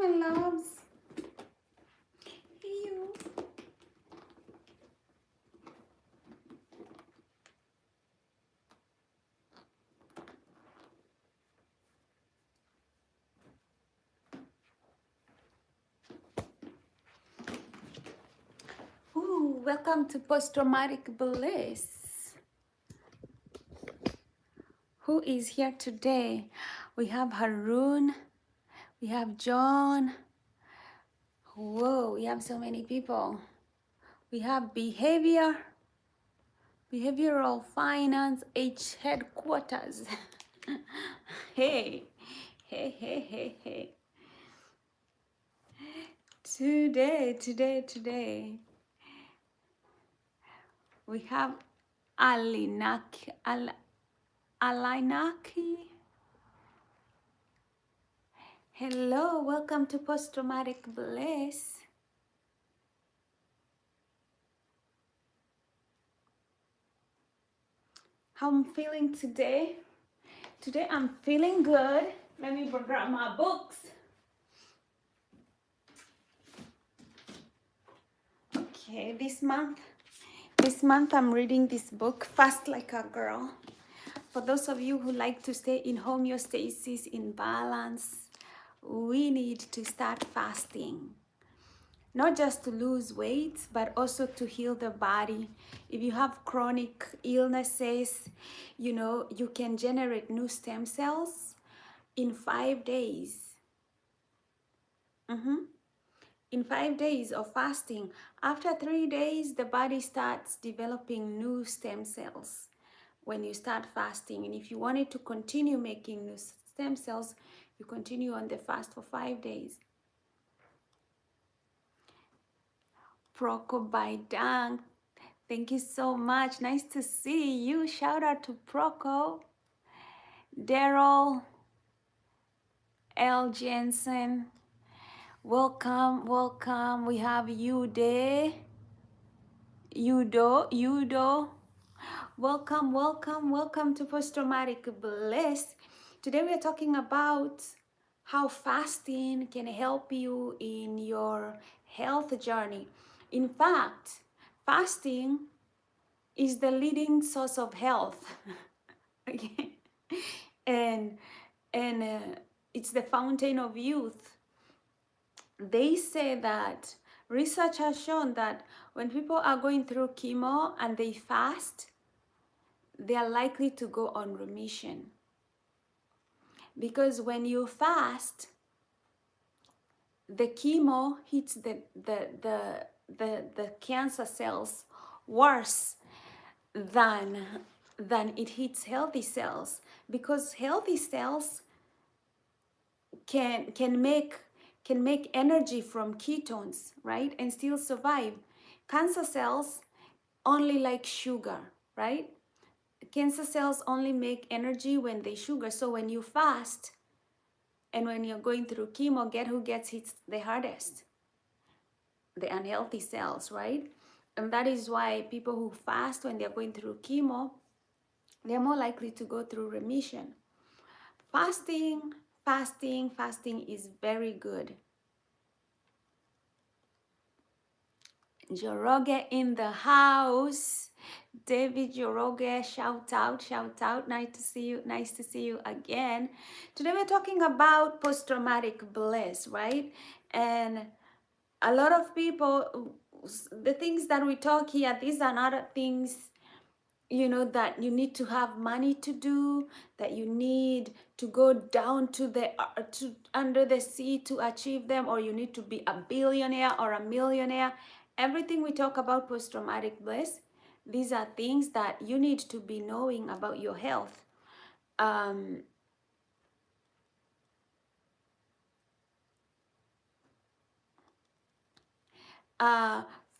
my loves. Hey, you. Ooh, welcome to Post-Traumatic Bliss. Who is here today? We have Haroon. We have John. Whoa, we have so many people. We have behavioral finance, H headquarters. Hey, hey. Today, we have Alinaki. Hello, welcome to Post-Traumatic Bliss. How I'm feeling today? Today I'm feeling good. Let me grab my books. Okay, this month I'm reading this book, Fast Like a Girl. For those of you who like to stay in homeostasis, in balance, we need to start fasting. Not just to lose weight, but also to heal the body. If you have chronic illnesses, you can generate new stem cells in 5 days. In 5 days of fasting. After 3 days, the body starts developing new stem cells when you start fasting. And if you wanted to continue making new stem cells, you continue on the fast for 5 days. Proco by Dang, thank you so much. Nice to see you. Shout out to Proco. Daryl L. Jensen, welcome. We have Yudo. Welcome to Post-Traumatic Bliss. Today we are talking about how fasting can help you in your health journey. In fact, fasting is the leading source of health. Okay? And it's the fountain of youth. They say that research has shown that when people are going through chemo and they fast, they are likely to go on remission. Because when you fast, the chemo hits the cancer cells worse than it hits healthy cells, because healthy cells can make energy from ketones, right, and still survive. Cancer cells only like sugar, right? Cancer cells only make energy when they sugar. So when you fast and when you're going through chemo, get who gets hit the hardest? The unhealthy cells, right? And that is why people who fast when they're going through chemo, they're more likely to go through remission. Fasting is very good. Joroge in the house. David Joroge, shout out. Nice to see you again. Today we're talking about post-traumatic bliss, right? And a lot of people, the things that we talk here, these are not things, that you need to have money to do, that you need to go down to under the sea to achieve them, or you need to be a billionaire or a millionaire. Everything we talk about post-traumatic bliss, these are things that you need to be knowing about your health.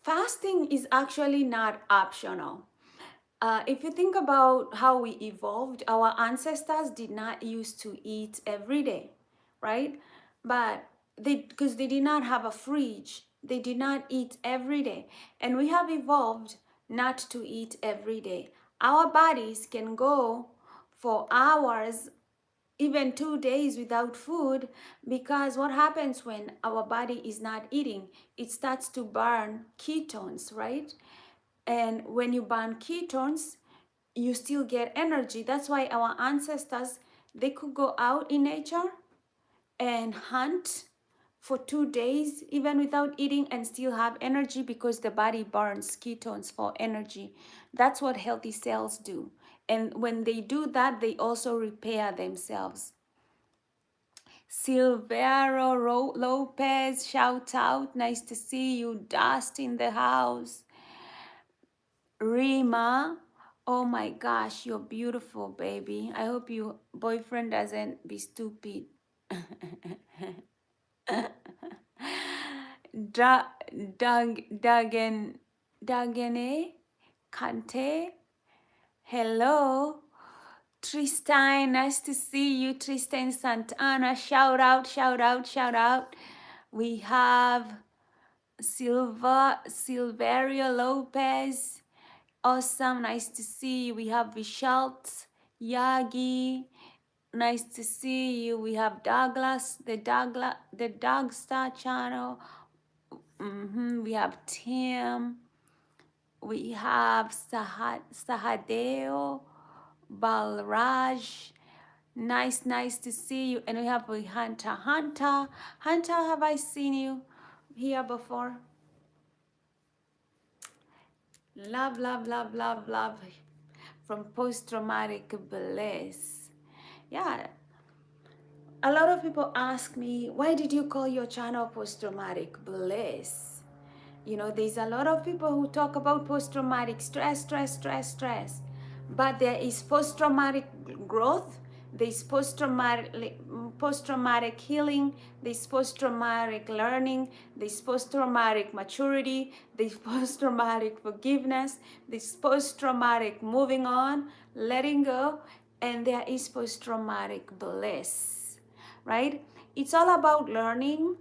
Fasting is actually not optional. If you think about how we evolved, our ancestors did not used to eat every day, right? But because they did not have a fridge, they did not eat every day. And we have evolved not to eat every day. Our bodies can go for hours even 2 days without food, because what happens when our body is not eating? It starts to burn ketones, right? And when you burn ketones, you still get energy. That's why our ancestors, they could go out in nature and hunt for 2 days even without eating and still have energy, because the body burns ketones for energy. That's what healthy cells do. And when they do that, they also repair themselves. Silvero Lopez, shout out. Nice to see you. Dust in the house. Rima, oh my gosh, you're beautiful, baby. I hope your boyfriend doesn't be stupid. Da, Dagene, Kante, hello. Tristan, nice to see you. Tristan Santana, shout out, shout out, shout out. We have Silverio Lopez. Awesome, nice to see you. We have Vishalt, Yagi. Nice to see you. We have Douglas, the Dogstar channel. We have Tim. We have Sahadeo, Balraj. Nice to see you. And we have Hunter. Hunter, have I seen you here before? Love, love, love, love, love from post-traumatic bliss. Yeah, a lot of people ask me, why did you call your channel post-traumatic bliss? You know, there's a lot of people who talk about post-traumatic stress, but there is post-traumatic growth, there's post-traumatic healing, there's post-traumatic learning, there's post-traumatic maturity, there's post-traumatic forgiveness, there's post-traumatic moving on, letting go, and there is post-traumatic bliss, right? It's all about learning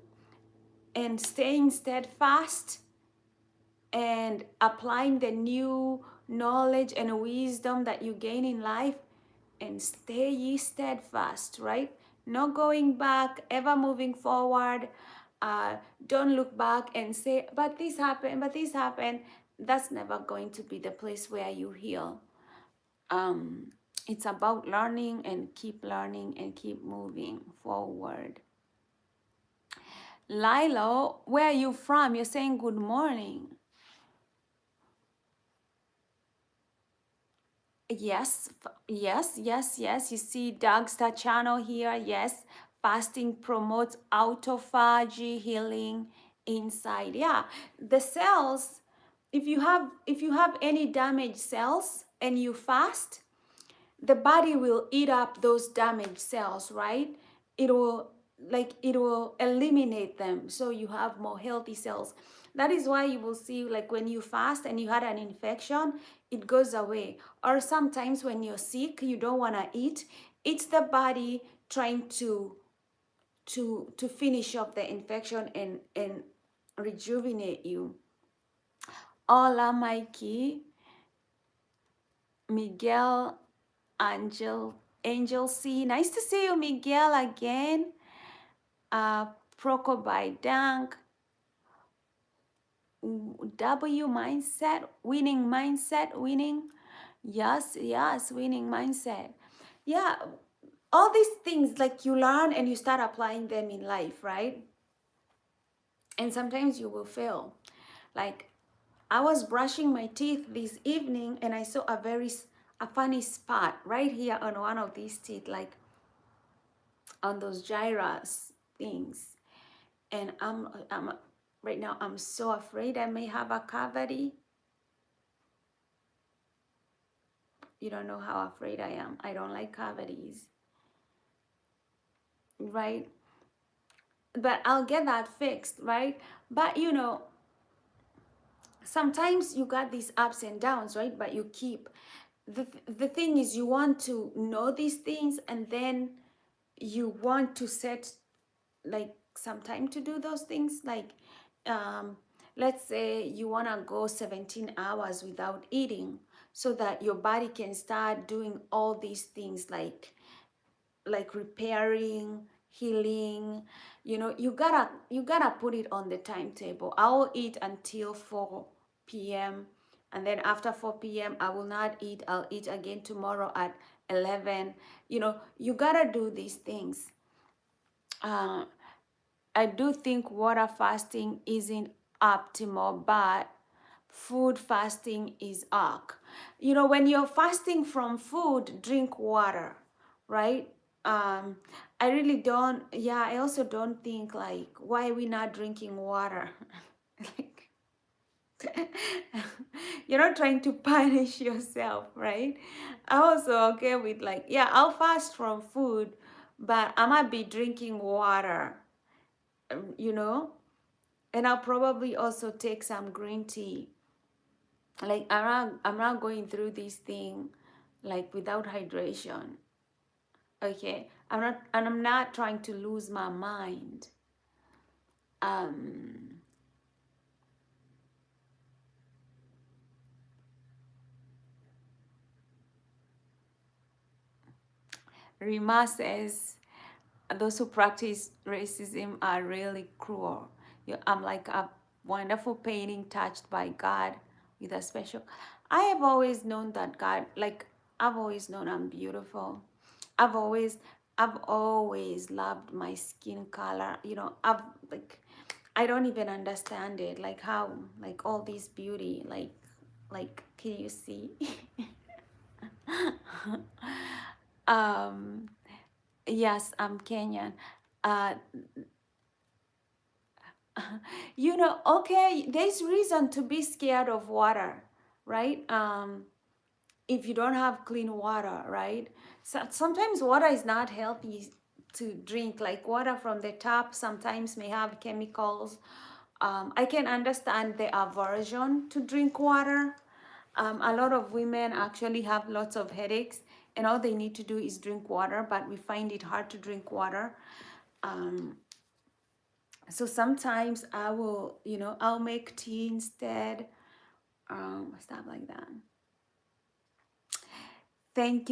and staying steadfast and applying the new knowledge and wisdom that you gain in life, and stay ye steadfast, right? Not going back, ever moving forward. Don't look back and say, but this happened, but this happened. That's never going to be the place where you heal. It's about learning and keep moving forward. Lilo, where are you from? You're saying good morning. Yes, yes. You see Dogstar channel here. Yes, fasting promotes autophagy, healing inside. Yeah, the cells. If you have any damaged cells and you fast, the body will eat up those damaged cells, right? It will eliminate them, so you have more healthy cells. That is why you will see, like, when you fast and you had an infection, it goes away. Or sometimes when you're sick, you don't want to eat. It's the body trying to finish off the infection and rejuvenate you. Hola, Mikey. Miguel Angel C. Nice to see you, Miguel, again. Proco by Dank. W mindset, winning. Yes, winning mindset. Yeah, all these things, like, you learn and you start applying them in life, right? And sometimes you will fail. Like, I was brushing my teeth this evening and I saw a funny spot right here on one of these teeth, like on those gyrus things. And I'm right now, I'm so afraid I may have a cavity. You don't know how afraid I am. I don't like cavities, right? But I'll get that fixed, right? But sometimes you got these ups and downs, right? But you keep the thing is, you want to know these things, and then you want to set, like, some time to do those things. Like, let's say you want to go 17 hours without eating, so that your body can start doing all these things, like like repairing, healing. You gotta put it on the timetable. I will eat until 4 p.m. and then after 4 p.m. I will not eat. I'll eat again tomorrow at 11. You gotta do these things. uh, I do think water fasting isn't optimal, but food fasting is arc. When you're fasting from food, drink water, right? I really don't, yeah, I also don't think like, why are we not drinking water? Like, you're not trying to punish yourself, right? I'm also okay with like, yeah, I'll fast from food, but I might be drinking water, you know? And I'll probably also take some green tea. Like I'm not going through this thing like without hydration. Okay. I'm not trying to lose my mind. Um Rima says those who practice racism are really cruel. I'm like a wonderful painting touched by God with a special. I have always known that God, like I've always known I'm beautiful. I've always, I've always loved my skin color. Like, I don't even understand it. Like how, like all this beauty, can you see? um, yes, I'm Kenyan. Uh, okay, there's reason to be scared of water, right? If you don't have clean water, right? So sometimes water is not healthy to drink, like water from the tap sometimes may have chemicals. I can understand the aversion to drink water. A lot of women actually have lots of headaches and all they need to do is drink water, but we find it hard to drink water. Um, so sometimes I'll make tea instead, stuff like that. Thank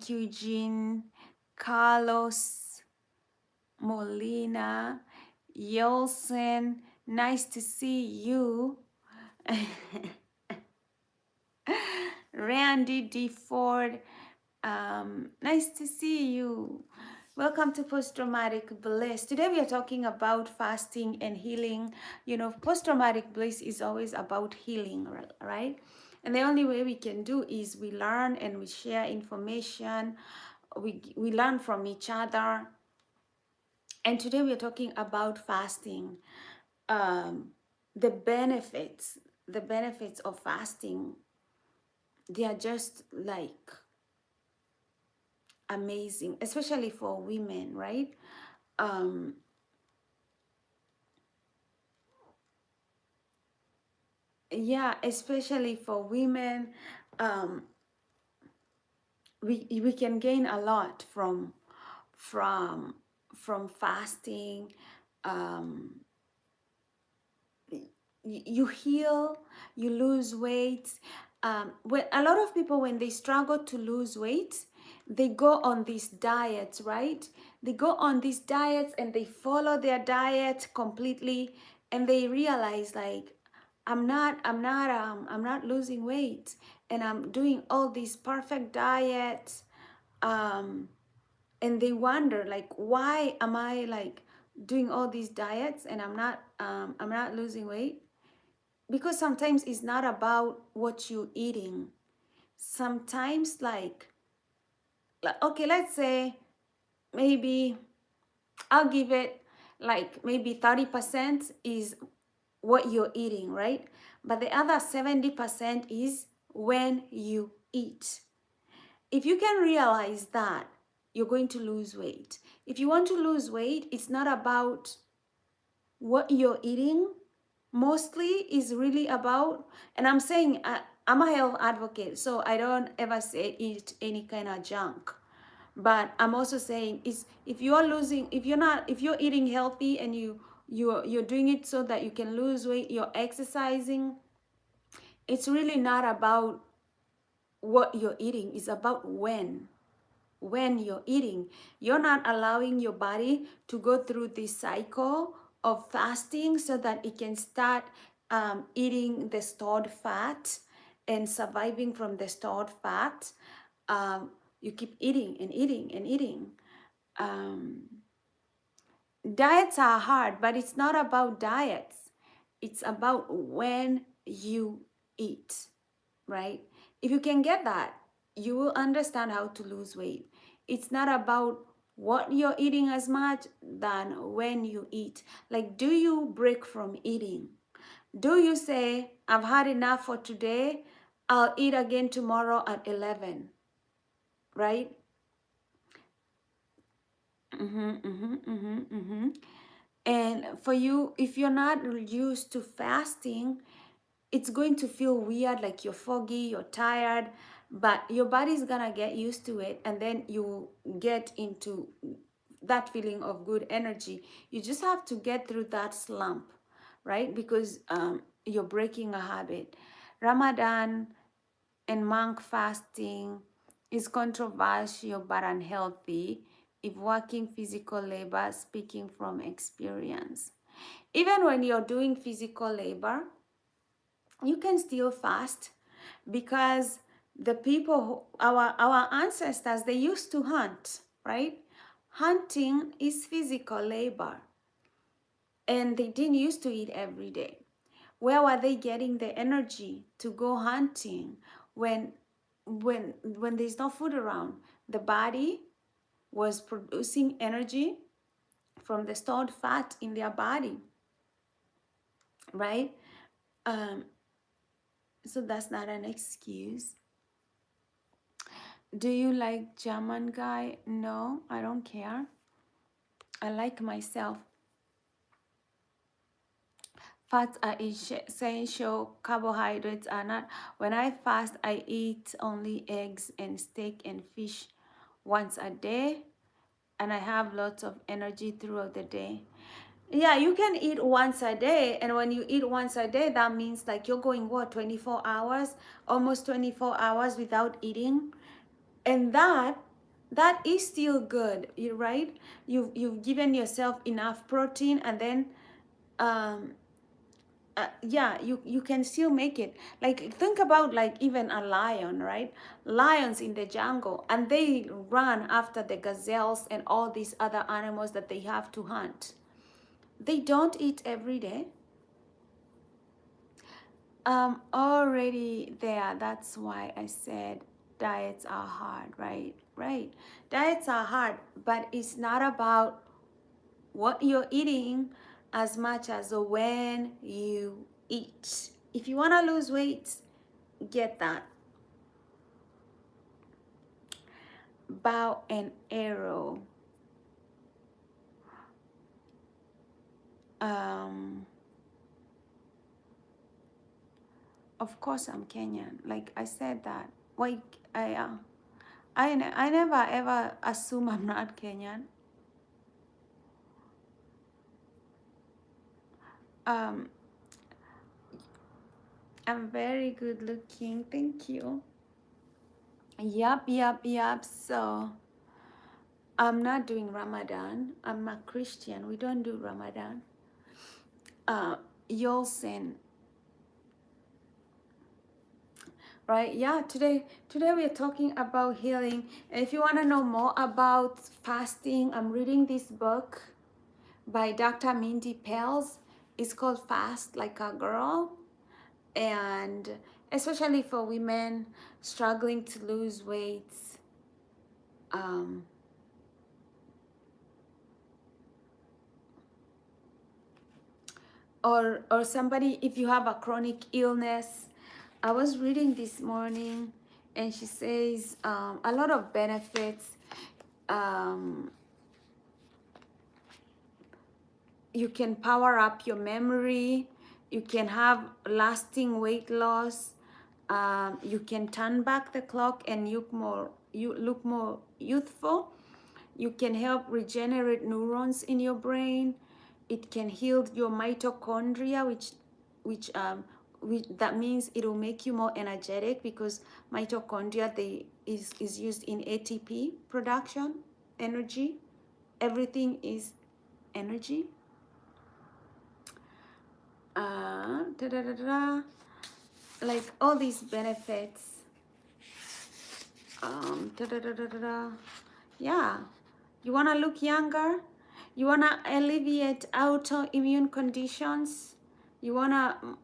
you, Jean, Carlos, Molina, Yolson. Nice to see you. Randy D. Ford. Nice to see you. Welcome to Post Traumatic Bliss. Today we are talking about fasting and healing. Post Traumatic Bliss is always about healing, right? And the only way we can do is we learn and we share information. We learn from each other. And today we are talking about fasting. Um, the benefits of fasting, they are just like amazing, especially for women, right? Um, yeah, especially for women, um, we can gain a lot from from fasting. Um, you heal, you lose weight. When a lot of people, when they struggle to lose weight, they go on these diets, right? They go on these diets and they follow their diet completely, and they realize like, I'm not losing weight, and I'm doing all these perfect diets. Um, and they wonder like, why am I like doing all these diets and I'm not losing weight? Because sometimes it's not about what you're eating. Sometimes like okay, let's say maybe I'll give it like maybe 30% is what you're eating, right? But the other 70% is when you eat. If you can realize that, you're going to lose weight. If you want to lose weight, it's not about what you're eating. Mostly is really about, and I'm saying I'm a health advocate, so I don't ever say eat any kind of junk. But I'm also saying is, if you're eating healthy and you're doing it so that you can lose weight, you're exercising, it's really not about what you're eating, it's about when. when you're eating. You're not allowing your body to go through this cycle of fasting so that it can start eating the stored fat and surviving from the stored fat. You keep eating and eating and eating. Um, Diets are hard, but it's not about diets. It's about when you eat, right? If you can get that, you will understand how to lose weight. It's not about what you're eating as much than when you eat. Like, do you break from eating? Do you say, I've had enough for today, I'll eat again tomorrow at 11, right? And for you, if you're not used to fasting, it's going to feel weird, like you're foggy, you're tired, but your body's gonna get used to it, and then you get into that feeling of good energy. You just have to get through that slump, right? Because you're breaking a habit. Ramadan and monk fasting is controversial but unhealthy if working physical labor, speaking from experience. Even when you're doing physical labor, you can still fast because the people our ancestors, they used to hunt, right? Hunting is physical labor, and they didn't used to eat every day. Where were they getting the energy to go hunting when when there's no food around? The body was producing energy from the stored fat in their body, right? um, so that's not an excuse. Do you like German guy? No, I don't care. I like myself. Fats are essential, carbohydrates are not. When I fast, I eat only eggs and steak and fish once a day, and I have lots of energy throughout the day. Yeah, you can eat once a day, and when you eat once a day, that means like you're going what, 24 hours, almost 24 hours without eating. And that is still good, right? You've given yourself enough protein, and then um yeah, you can still make it. Like, think about like even a lion, right? Lions in the jungle, and they run after the gazelles and all these other animals that they have to hunt. They don't eat every day. Already there. That's why I said diets are hard, right? Right. Diets are hard, but it's not about what you're eating as much as when you eat. If you want to lose weight, get that. Bow and arrow. Um, of course I'm Kenyan. Like I said that. Like I never ever assume I'm not Kenyan. Um, I'm very good looking. Thank you. Yup. So I'm not doing Ramadan. I'm a Christian. We don't do Ramadan. Yolsen, right? Yeah, today we're talking about healing. And if you want to know more about fasting, I'm reading this book by Dr. Mindy Pels. It's called Fast Like a Girl. And especially for women struggling to lose weight, um, or somebody, if you have a chronic illness. I was reading this morning, and she says a lot of benefits. um, you can power up your memory, you can have lasting weight loss, you can turn back the clock and you look more youthful. You can help regenerate neurons in your brain. It can heal your mitochondria, which that means it will make you more energetic, because mitochondria is used in ATP production, energy. Everything is energy. Da, da, da, da, like all these benefits. Da, da, da, da, da, da. Yeah, you want to look younger, you want to alleviate autoimmune conditions, you want to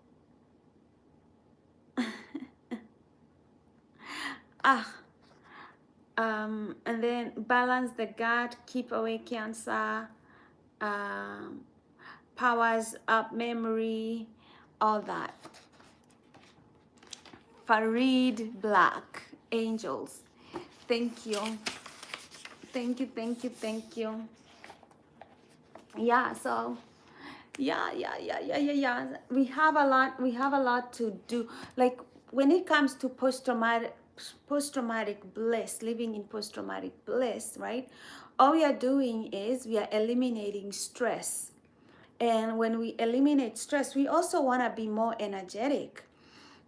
and then balance the gut, keep away cancer, um, powers up memory, all that. Farid Black, angels, thank you, thank you, thank you, thank you. Yeah, so yeah, we have a lot to do, like when it comes to post-traumatic bliss, living in post-traumatic bliss, right? All we are doing is we are eliminating stress. And when we eliminate stress, we also want to be more energetic.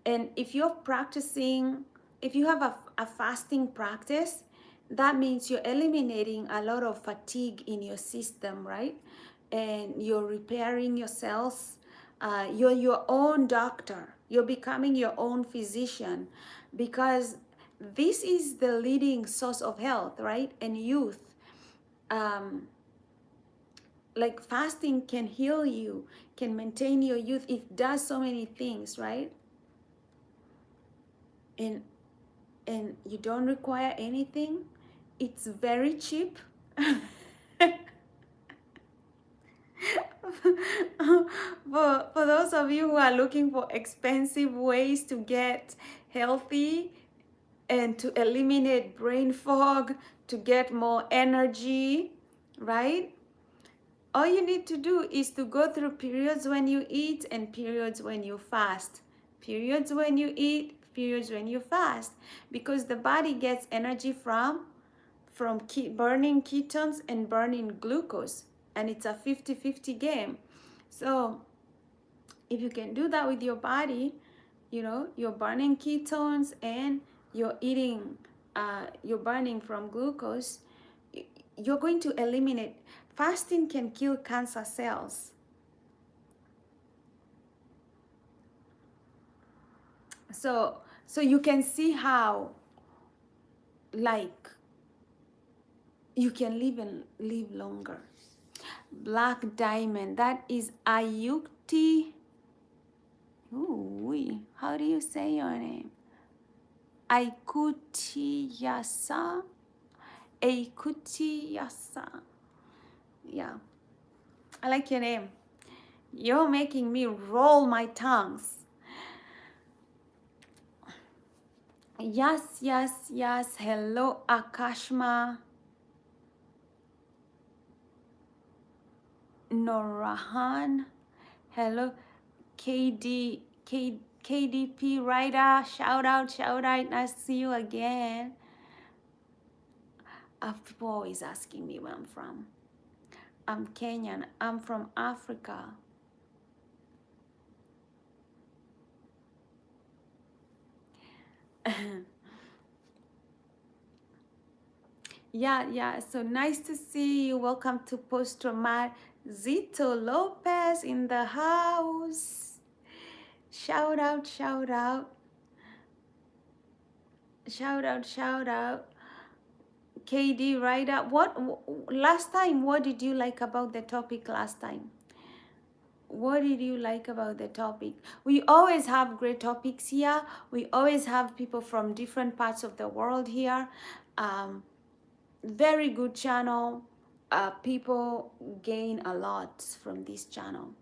And if you're practicing, if you have a fasting practice, that means you're eliminating a lot of fatigue in your system, right? And you're repairing your cells. You're your own doctor. You're becoming your own physician, because this is the leading source of health, right? And youth. Like fasting can heal you, can maintain your youth. It does so many things, right? And you don't require anything. It's very cheap. For those of you who are looking for expensive ways to get healthy and to eliminate brain fog, to get more energy, right? All you need to do is to go through periods when you eat and periods when you fast. Periods when you eat, periods when you fast. Because the body gets energy from burning ketones and burning glucose. And it's a 50-50 game. So if you can do that with your body, you know, you're burning ketones and you're eating, you're burning from glucose, you're going to eliminate. Fasting can kill cancer cells. So you can see how, like, you can live longer. Black diamond, that is Ayukti. Ooh, how do you say your name? Aikutiyasa. Aikutiyasa. Yeah, I like your name. You're making me roll my tongues. Yes. Hello, Akashma. Norahan. Hello, KDP Ryder. Shout out. Nice to see you again. People always asking me where I'm from. I'm Kenyan. I'm from Africa. Yeah. So nice to see you. Welcome to Post Traumatic. Zito Lopez in the house. Shout out. KD Ryder. What last time? What did you like about the topic last time? What did you like about the topic? We always have great topics here. We always have people from different parts of the world here. Very good channel. People gain a lot from this channel,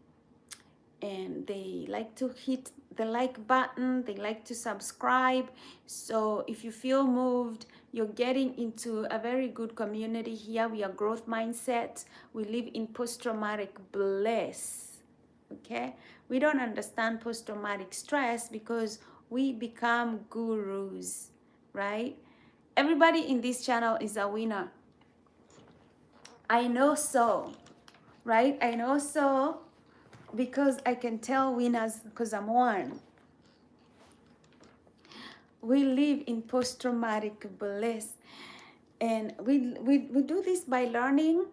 and they like to hit the like button, they like to subscribe. So if you feel moved, you're getting into a very good community here. We are growth mindset. We live in post-traumatic bliss. Okay, we don't understand post-traumatic stress because we become gurus, right? Everybody in this channel is a winner. I know so, right? I know so because I can tell winners because I'm one. We live in post-traumatic bliss. And we do this by learning,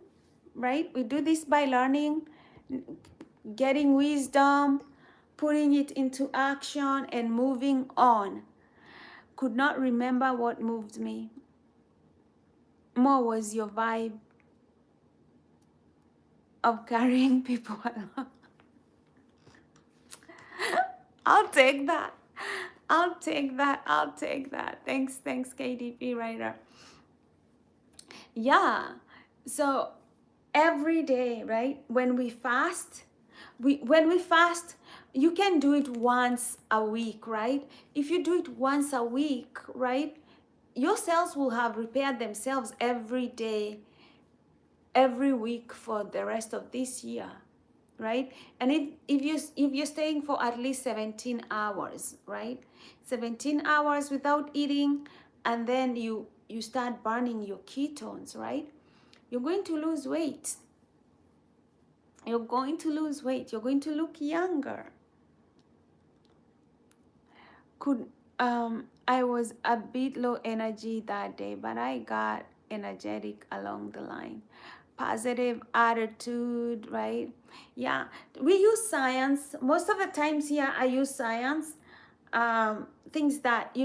right? We do this by learning, getting wisdom, putting it into action, and moving on. Could not remember what moved me. More was your vibe of carrying people along. I'll take that. I'll take that. I'll take that. Thanks, KDP writer. Yeah. So every day, right? When we fast, you can do it once a week, right? If you do it once a week, right, your cells will have repaired themselves every day, every week for the rest of this year, right? And if you're staying for at least 17 hours, right, 17 hours without eating, and then you start burning your ketones, right, you're going to lose weight. You're going to lose weight. You're going to look younger. I was a bit low energy that day, but I got energetic along the line. Positive attitude, right? Yeah, we use science. Most of the times here, I use science. Things that,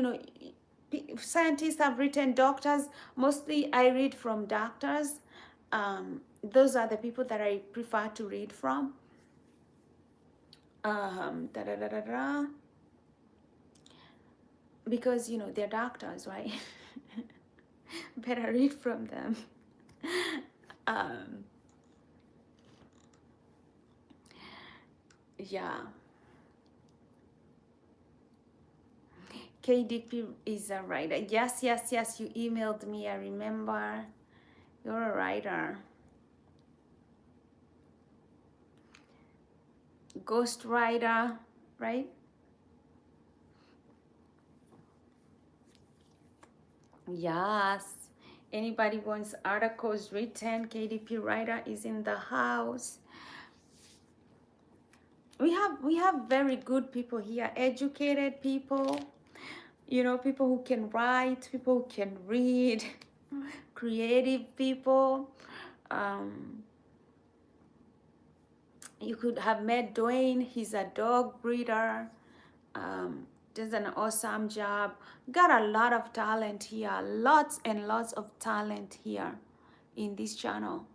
scientists have written, doctors, mostly I read from doctors. Those are the people that I prefer to read from. Da, da, da, da, da. Because they're doctors, right? Better read from them. um, yeah. KDP is a writer. Yes, you emailed me, I remember. You're a writer. Ghost writer, right? Yes. Anybody wants articles written, KDP writer is in the house. We have very good people here, educated people, people who can write, people who can read, creative people. You could have met Dwayne. He's a dog breeder. Does an awesome job. Got a lot of talent here. Lots and lots of talent here in this channel.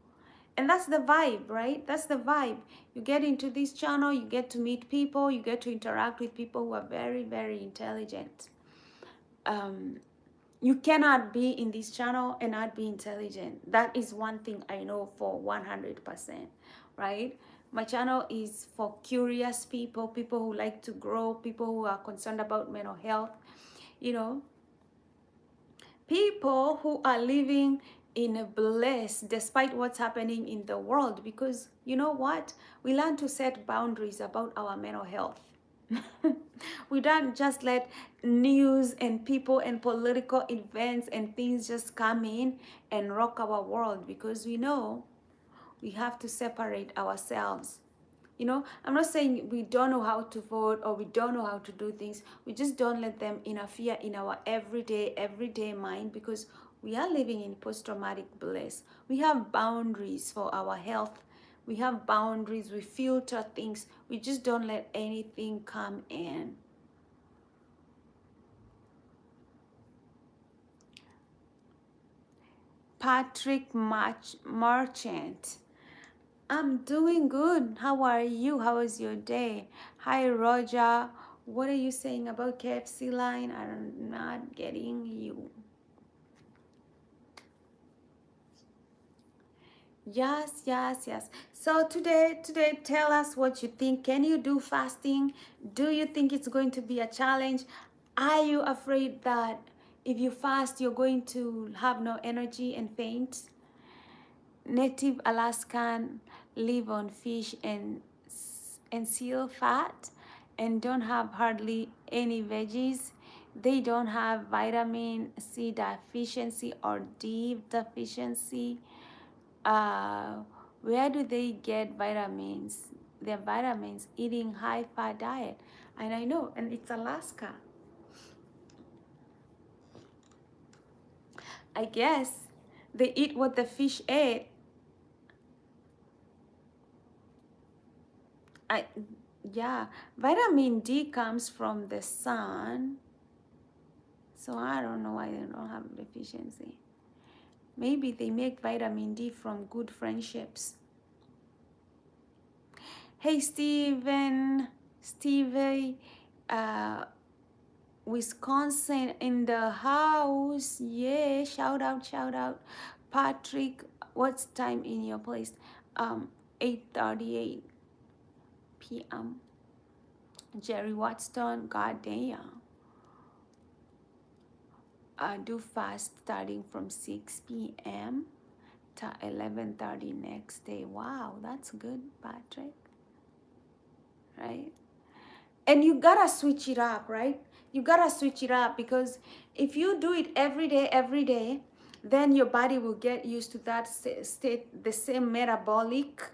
And that's the vibe, right? That's the vibe. You get into this channel, you get to meet people, you get to interact with people who are very, very intelligent. You cannot be in this channel and not be intelligent. That is one thing I know for 100%, right? My channel is for curious people, people who like to grow, people who are concerned about mental health, people who are living in a bliss despite what's happening in the world. Because you know what? We learn to set boundaries about our mental health. We don't just let news and people and political events and things just come in and rock our world, because we know we have to separate ourselves. I'm not saying we don't know how to vote or we don't know how to do things. We just don't let them interfere in our everyday mind, because we are living in post-traumatic bliss. We have boundaries for our health. We have boundaries. We filter things. We just don't let anything come in. Patrick Merchant. I'm doing good. How are you? How was your day? Hi, Roger. What are you saying about KFC line? I'm not getting you. Yes. So today, tell us what you think. Can you do fasting? Do you think it's going to be a challenge? Are you afraid that if you fast, you're going to have no energy and faint? Native Alaskan live on fish and seal fat and don't have hardly any veggies. They don't have vitamin C deficiency or D deficiency. Where do they get vitamins? Their vitamins eating high fat diet. And I know, and it's Alaska. I guess they eat what the fish ate. I, yeah, vitamin D comes from the sun. So I don't know why they don't have deficiency. Maybe they make vitamin D from good friendships. Hey, Stevie, uh, Wisconsin in the house. Yeah, shout out, shout out. Patrick, what's time in your place? 8:38 p.m. Jerry Watson, goddamn. I do fast starting from 6 p.m. to 11:30 next day. Wow, that's good, Patrick. Right? And you gotta switch it up, right? You gotta switch it up, because if you do it every day, then your body will get used to that state, the same metabolic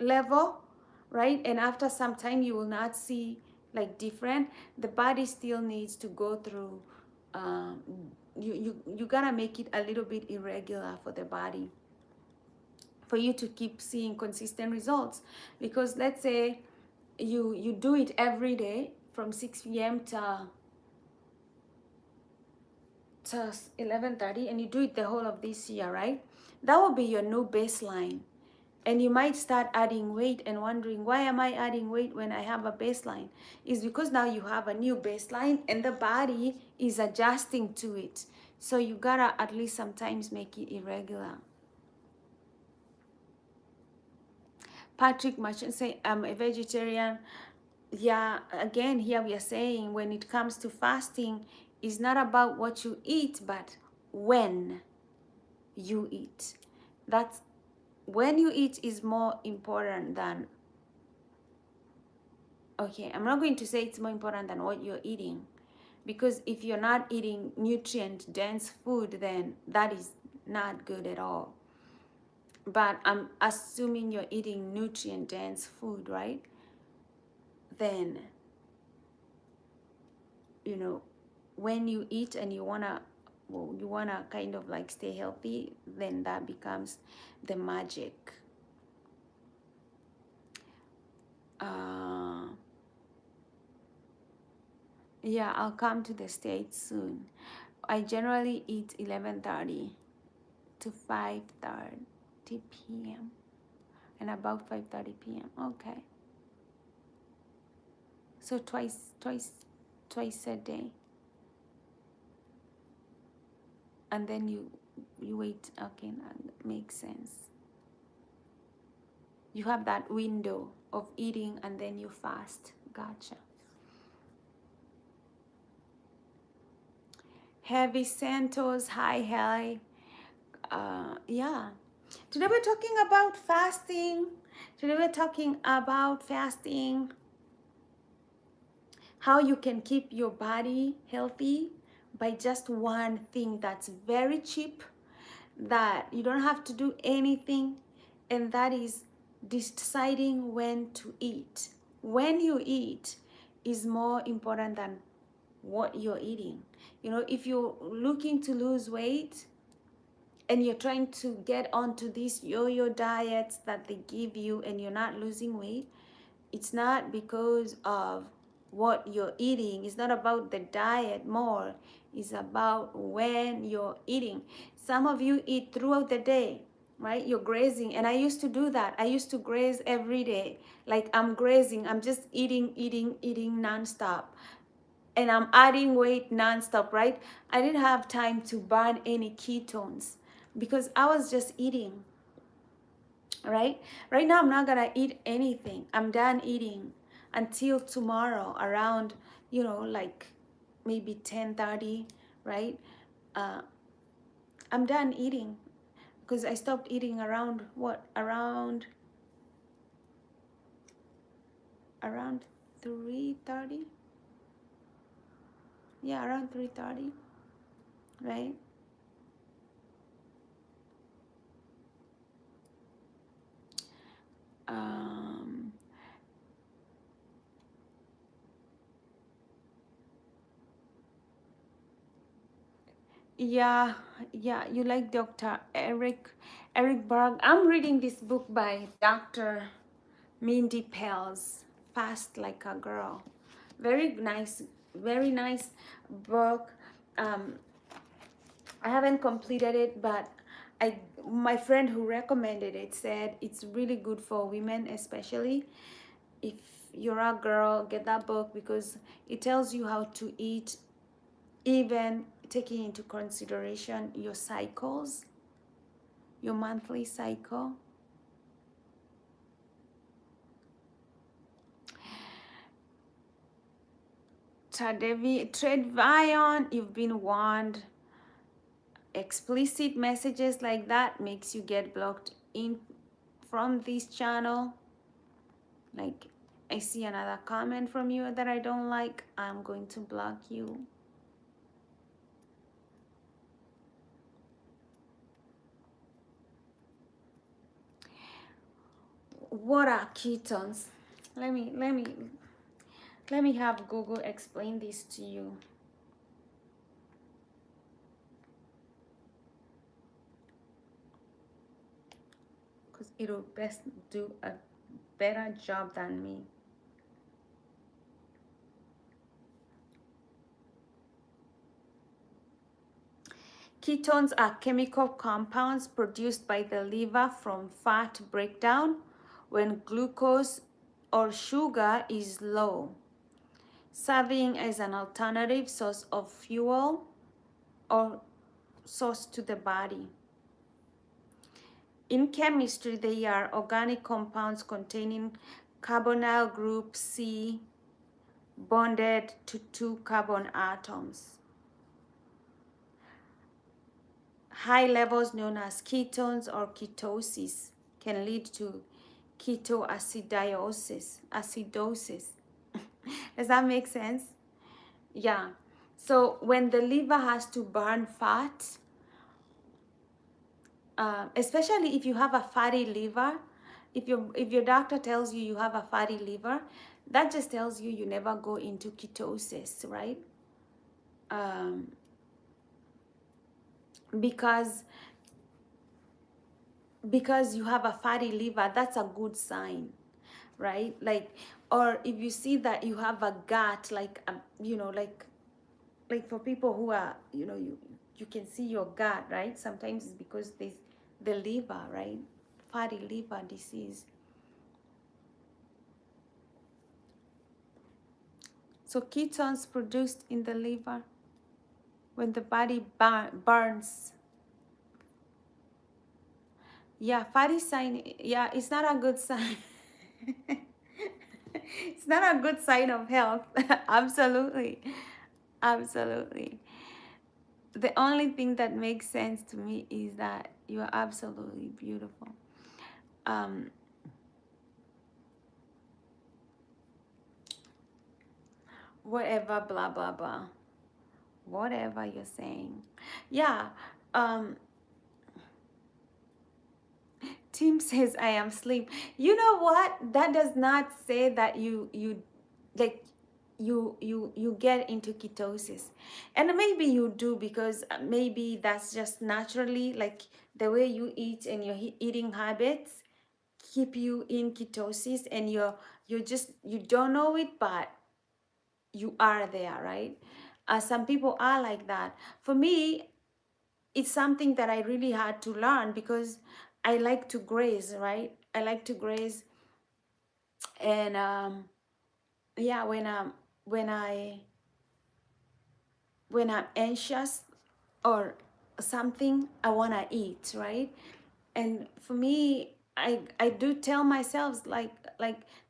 level, right? And after some time, you will not see like different. The body still needs to go through. Um, you gotta make it a little bit irregular for the body, for you to keep seeing consistent results. Because let's say you do it every day from 6 p.m. to 11:30, and you do it the whole of this year, right? That will be your new baseline. And you might start adding weight and wondering, why am I adding weight when I have a baseline? It's because now you have a new baseline and the body is adjusting to it. So you gotta at least sometimes make it irregular. Patrick Merchant say, I'm a vegetarian. Yeah, again, here we are saying when it comes to fasting, it's not about what you eat, but when you eat. That's when you eat is more important than, okay, I'm not going to say it's more important than what you're eating, because if you're not eating nutrient dense food, then that is not good at all. But I'm assuming you're eating nutrient dense food, right? Then, you know, when you eat and you wanna, well, you wanna kind of like stay healthy, then that becomes the magic. Yeah, I'll come to the States soon. I generally eat 11:30 to 5:30 p.m. and about 5:30 p.m. Okay. So twice a day. And then you wait. Okay, that makes sense. You have that window of eating and then you fast. Gotcha. Heavy Santos, hi. Yeah. Today we're talking about fasting. How you can keep your body healthy by just one thing that's very cheap, that you don't have to do anything, and that is deciding when to eat. When you eat is more important than what you're eating. You know, if you're looking to lose weight and you're trying to get onto these yo-yo diets that they give you and you're not losing weight, it's not because of what you're eating. It's not about the diet more. It's about when you're eating. Some of you eat throughout the day, right? You're grazing. And I used to do that. I used to graze every day. Like I'm grazing. I'm just eating nonstop. And I'm adding weight nonstop, right? I didn't have time to burn any ketones because I was just eating. Right now I'm not gonna eat anything. I'm done eating until tomorrow around, like maybe 10:30, right? uh, I'm done eating because I stopped eating around around 3:30. Yeah, around 3:30, right? um, Yeah, yeah, you like Dr. Eric Berg. I'm reading this book by Dr. Mindy Pels, Fast Like a Girl. Very nice book. Um, I haven't completed it, but my friend who recommended it said it's really good for women, especially if you're a girl. Get that book because it tells you how to eat, even taking into consideration your cycles, your monthly cycle. Trade Vion, you've been warned. Explicit messages like that makes you get blocked in from this channel. Like, I see another comment from you that I don't like, I'm going to block you. What are ketones? Let me let me let me have Google explain this to you. Because it'll best do a better job than me. Ketones are chemical compounds produced by the liver from fat breakdown when glucose or sugar is low, serving as an alternative source of fuel or source to the body. In chemistry, they are organic compounds containing carbonyl group C bonded to two carbon atoms. High levels known as ketones or ketosis can lead to ketoacidosis. Does that make sense? Yeah. So when the liver has to burn fat, especially if you have a fatty liver, if your doctor tells you you have a fatty liver, that just tells you you never go into ketosis, right? Um, because you have a fatty liver, that's a good sign, right? Like, or if you see that you have a gut, like, like for people who are, you can see your gut, right? Sometimes it's because there's the liver, right? Fatty liver disease. So ketones produced in the liver when the body burns. Yeah, fatty sign. Yeah, it's not a good sign. It's not a good sign of health. Absolutely. Absolutely. The only thing that makes sense to me is that you are absolutely beautiful. Um, whatever, blah, blah, blah. Whatever you're saying. Yeah. Um, Tim says I am slim. You know what? That does not say that like you get into ketosis. And maybe you do because maybe that's just naturally like the way you eat and your eating habits keep you in ketosis and you don't know it, but you are there, right? Some people are like that. For me, it's something that I really had to learn because I like to graze, right? I like to graze, and yeah, when I when I'm anxious or something, I wanna eat, right? And for me, I do tell myself like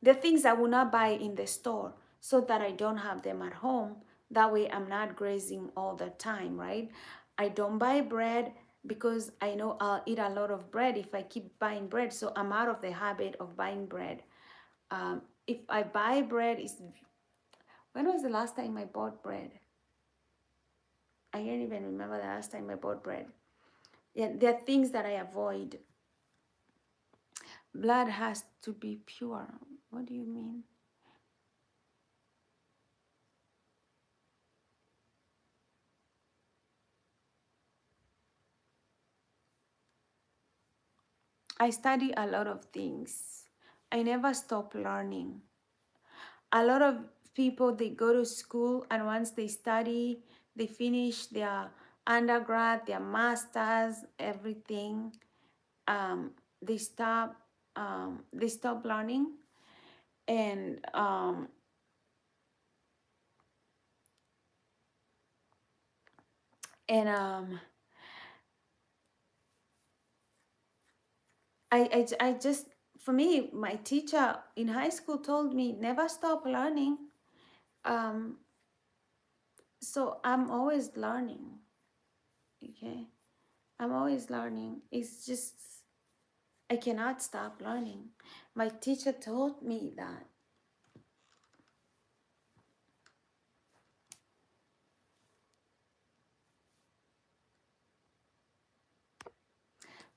the things I will not buy in the store so that I don't have them at home. That way I'm not grazing all the time, right? I don't buy bread because I know I'll eat a lot of bread if I keep buying bread. So I'm out of the habit of buying bread. If I buy bread, is when was the last time I bought bread? I can't even remember the last time I bought bread. Yeah, there are things that I avoid. Blood has to be pure. What do you mean? I study a lot of things. I never stop learning. A lot of people, they go to school, and once they study, they finish their undergrad, their masters, everything. Um, they stop. They stop learning, and and I just, for me, my teacher in high school told me never stop learning. Um, so I'm always learning. Okay, I'm always learning. It's just I cannot stop learning. My teacher told me that.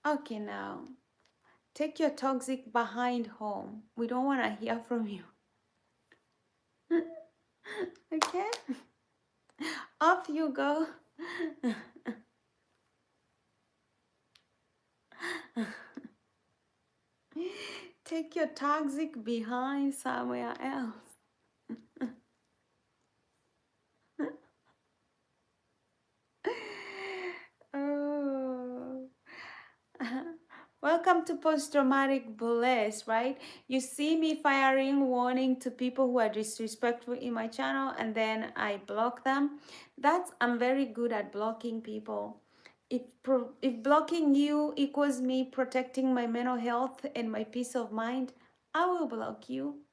Okay, now take your toxic behind home. We don't want to hear from you. Okay, off you go. Take your toxic behind somewhere else. Oh. Welcome to post-traumatic bliss, right? You see me firing warning to people who are disrespectful in my channel, and then I block them. I'm very good at blocking people. If blocking you equals me protecting my mental health and my peace of mind, I will block you.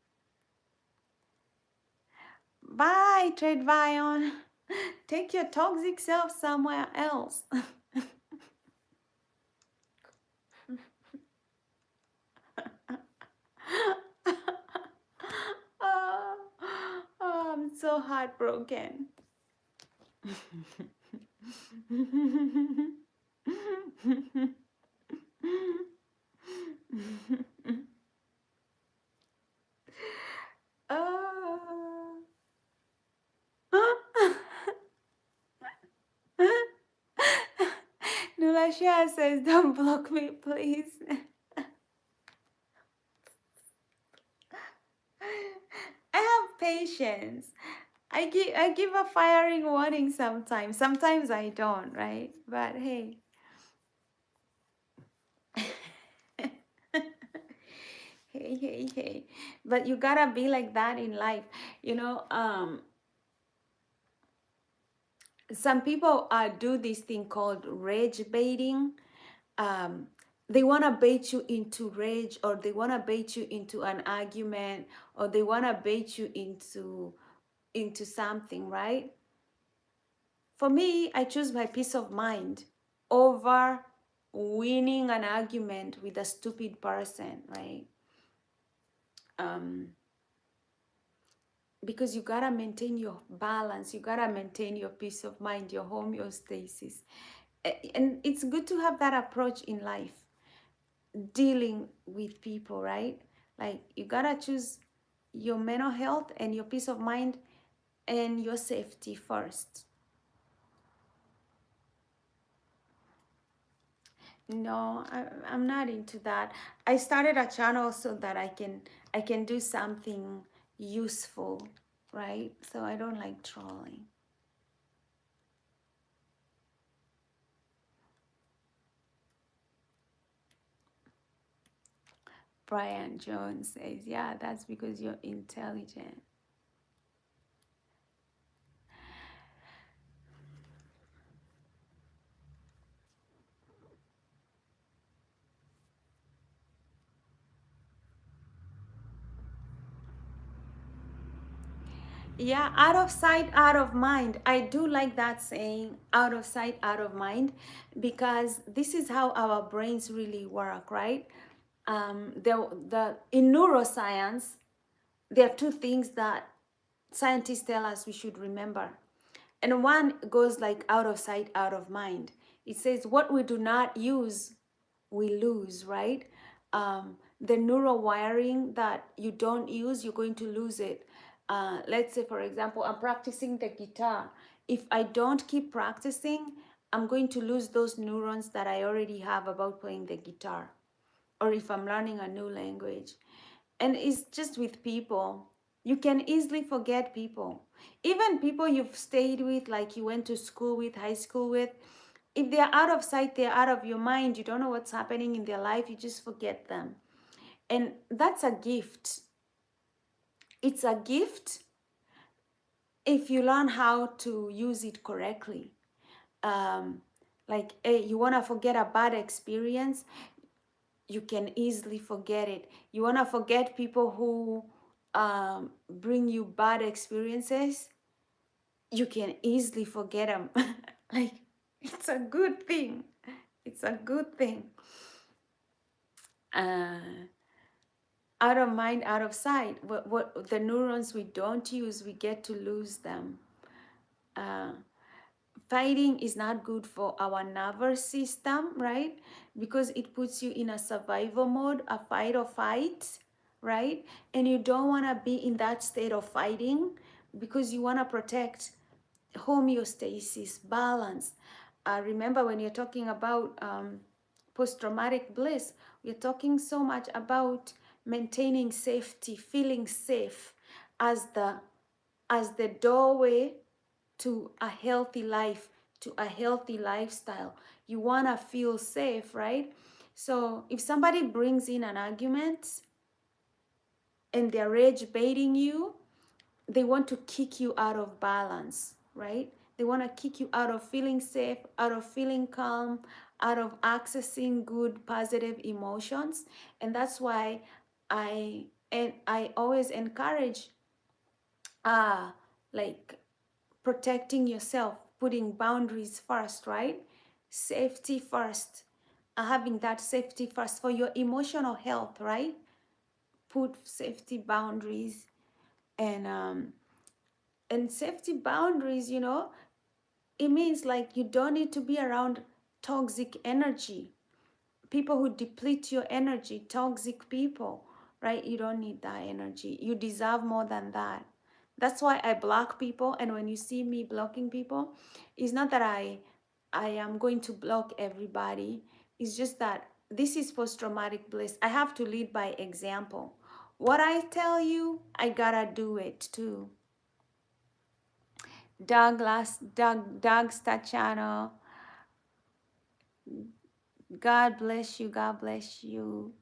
Bye, Trade Vion. Take your toxic self somewhere else. Oh, oh, I'm so heartbroken. Oh. Nulashia says, don't block me, please. I have patience. I give a firing warning sometimes. Sometimes I don't, right? But hey. Hey. But you gotta be like that in life. You know, some people do this thing called rage baiting. Um, they want to bait you into rage, or they want to bait you into an argument, or they want to bait you into something, right? For me, I choose my peace of mind over winning an argument with a stupid person, right? Um, because you gotta maintain your balance, you gotta maintain your peace of mind, your homeostasis. And it's good to have that approach in life, dealing with people, right? Like you gotta choose your mental health and your peace of mind and your safety first. No, I'm not into that. I started a channel so that I can do something useful, right? So I don't like trolling. Brian Jones says, yeah, that's because you're intelligent. Yeah, out of sight, out of mind. I do like that saying, out of sight, out of mind, because this is how our brains really work, right? In neuroscience, there are two things that scientists tell us we should remember. And one goes like out of sight, out of mind. It says what we do not use, we lose, right? The neural wiring that you don't use, you're going to lose it. Let's say, for example, I'm practicing the guitar. If I don't keep practicing, I'm going to lose those neurons that I already have about playing the guitar. or if I'm learning a new language. And it's just with people. You can easily forget people. Even people you've stayed with, like you went to school with, high school with, if they're out of sight, they're out of your mind, you don't know what's happening in their life, you just forget them. And that's a gift. It's a gift if you learn how to use it correctly. Um, like, hey, you want to forget a bad experience, you can easily forget it. You want to forget people who bring you bad experiences, you can easily forget them. Like, it's a good thing. It's a good thing. Uh, Out of mind, out of sight. What the neurons we don't use, we get to lose them. Uh, Fighting is not good for our nervous system, right? Because it puts you in a survival mode, a fight or fight, right? And you don't want to be in that state of fighting because you want to protect homeostasis, balance. Remember, when you're talking about post-traumatic bliss, we're talking so much about maintaining safety, feeling safe as the doorway to a healthy life, to a healthy lifestyle. You want to feel safe, right? So if somebody brings in an argument and they're rage baiting you, they want to kick you out of balance, right? They want to kick you out of feeling safe, out of feeling calm, out of accessing good positive emotions. And that's why I always encourage like protecting yourself, putting boundaries first, right? Safety first, having that safety first for your emotional health, right? Put safety boundaries. And safety boundaries, it means like you don't need to be around toxic energy, people who deplete your energy, toxic people, right? You don't need that energy. You deserve more than that. That's why I block people. And when you see me blocking people, it's not that I am going to block everybody. It's just that this is post-traumatic bliss. I have to lead by example. What I tell you, I gotta do it too. Doug Stachano, God bless you, God bless you.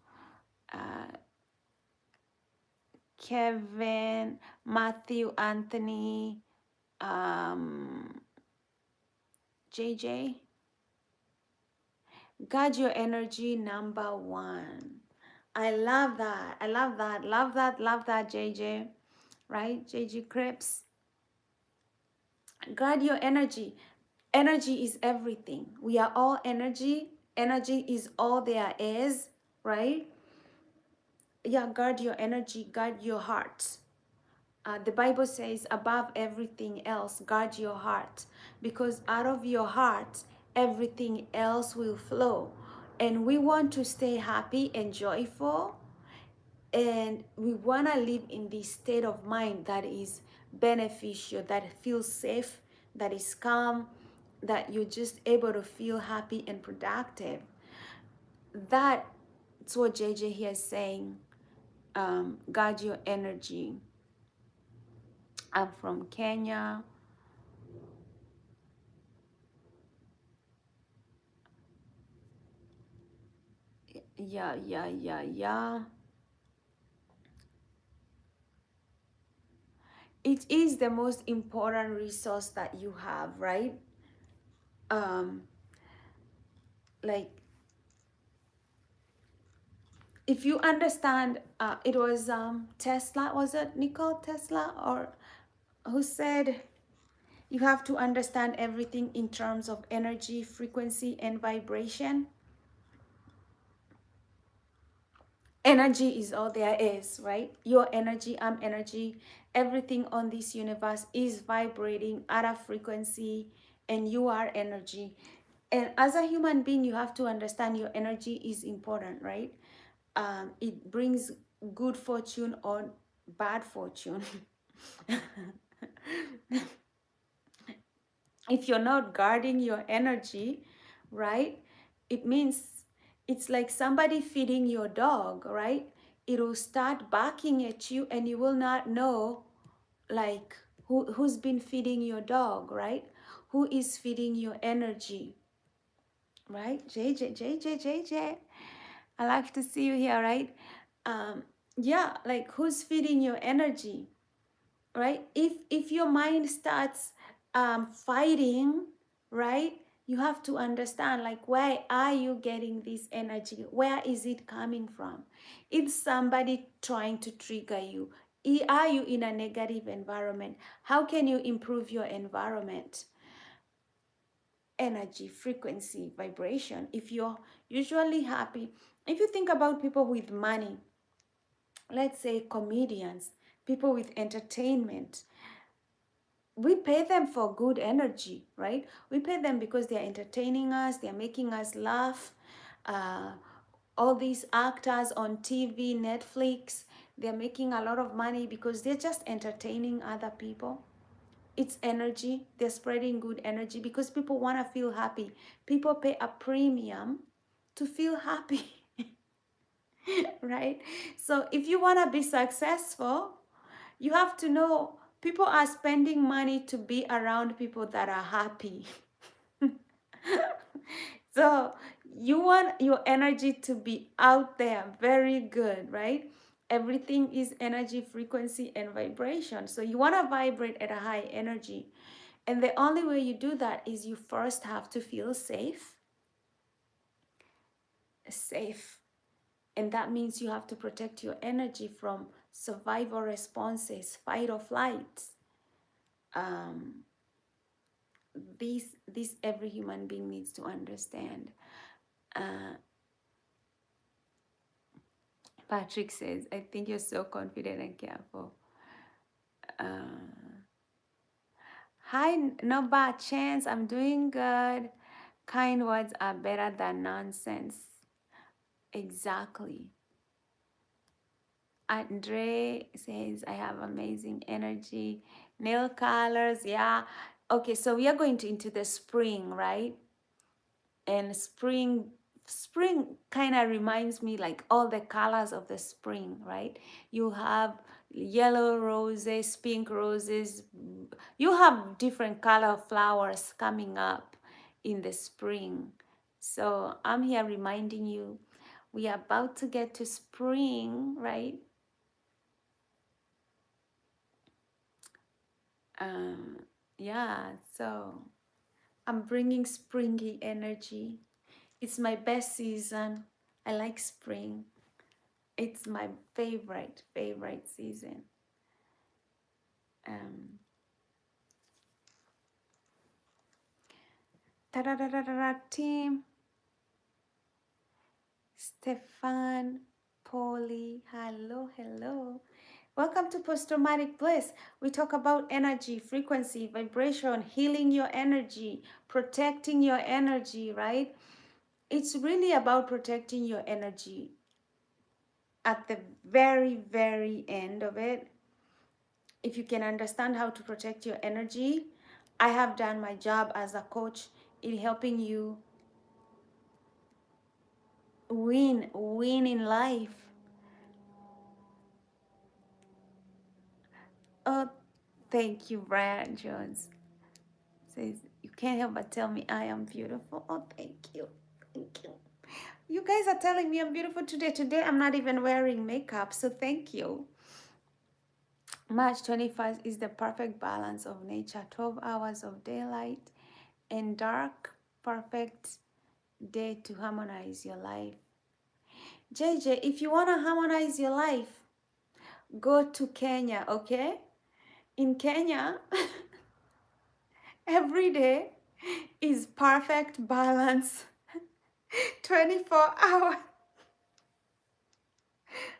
Uh, Kevin, Matthew, Anthony, JJ. God, your energy number one. I love that. I love that. Love that. Love that, JJ. Right? JJ Cripps. God, your energy. Energy is everything. We are all energy. Energy is all there is, right? Yeah, guard your energy, guard your heart. The Bible says, above everything else, guard your heart, because out of your heart, everything else will flow. And we want to stay happy and joyful, and we want to live in this state of mind that is beneficial, that feels safe, that is calm, that you're just able to feel happy and productive. That's what JJ here is saying. Guard your energy. I'm from Kenya. Yeah. It is the most important resource that you have, right? Um, like, if you understand, it was Tesla, was it Nikola Tesla, or who said you have to understand everything in terms of energy, frequency, and vibration. Energy is all there is, right? Your energy, I'm energy. Everything on this universe is vibrating at a frequency, and you are energy. And as a human being, you have to understand your energy is important, right? It brings good fortune or bad fortune. If you're not guarding your energy, right, it means It's like somebody feeding your dog, right? It will start barking at you and you will not know like who's been feeding your dog, right? Who is feeding your energy, right? JJ, I like to see you here, right? Yeah, like who's feeding your energy, right? If your mind starts fighting, right, you have to understand like where are you getting this energy, where is it coming from? It's somebody trying to trigger you. Are you in a negative environment? How can you improve your environment? Energy, frequency, vibration. If you're usually happy, if you think about people with money, let's say comedians, people with entertainment, we pay them for good energy, right? We pay them because they're entertaining us, they're making us laugh. Uh, all these actors on TV, Netflix, they're making a lot of money because they're just entertaining other people. It's energy, they're spreading good energy because people want to feel happy. People pay a premium to feel happy. Right? So if you want to be successful, you have to know people are spending money to be around people that are happy. So you want your energy to be out there, very good, right? Everything is energy, frequency, and vibration. So you want to vibrate at a high energy. And the only way you do that is you first have to feel safe. Safe. And that means you have to protect your energy from survival responses, fight or flight. This every human being needs to understand. Patrick says, I think you're so confident and careful. Hi, no bad chance. I'm doing good. Kind words are better than nonsense. Exactly. Andre says, I have amazing energy. Nail colors, yeah. Okay, so we are going into the spring, right? And spring kind of reminds me like all the colors of the spring, right? You have yellow roses, pink roses, you have different color flowers coming up in the spring. So I'm here reminding you we are about to get to spring, right? um yeah, so I'm bringing springy energy. It's my best season. I like spring. It's my favorite season. Um, team, Stefan, Polly, hello. Welcome to Post-Traumatic Bliss. We talk about energy, frequency, vibration, healing your energy, protecting your energy, right? It's really about protecting your energy. At the very end of it, if you can understand how to protect your energy, I have done my job as a coach in helping you win in life. Oh, thank you, Brian Jones. Says you can't help but tell me I am beautiful. Oh, thank you. Thank you. You guys are telling me I'm beautiful today. Today I'm not even wearing makeup, so thank you. March 21st is the perfect balance of nature. 12 hours of daylight and dark, perfect day to harmonize your life. JJ, if you want to harmonize your life, go to Kenya, okay? In Kenya, every day is perfect balance. 24 hours.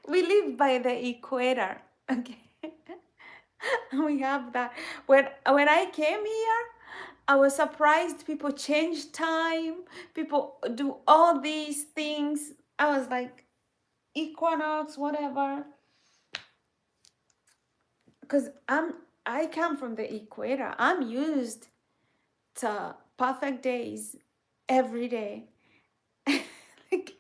We live by the equator, okay? We have that. When I came here, I was surprised people change time, people do all these things. I was like, equinox, whatever. Because I come from the equator. I'm used to perfect days every day. Like,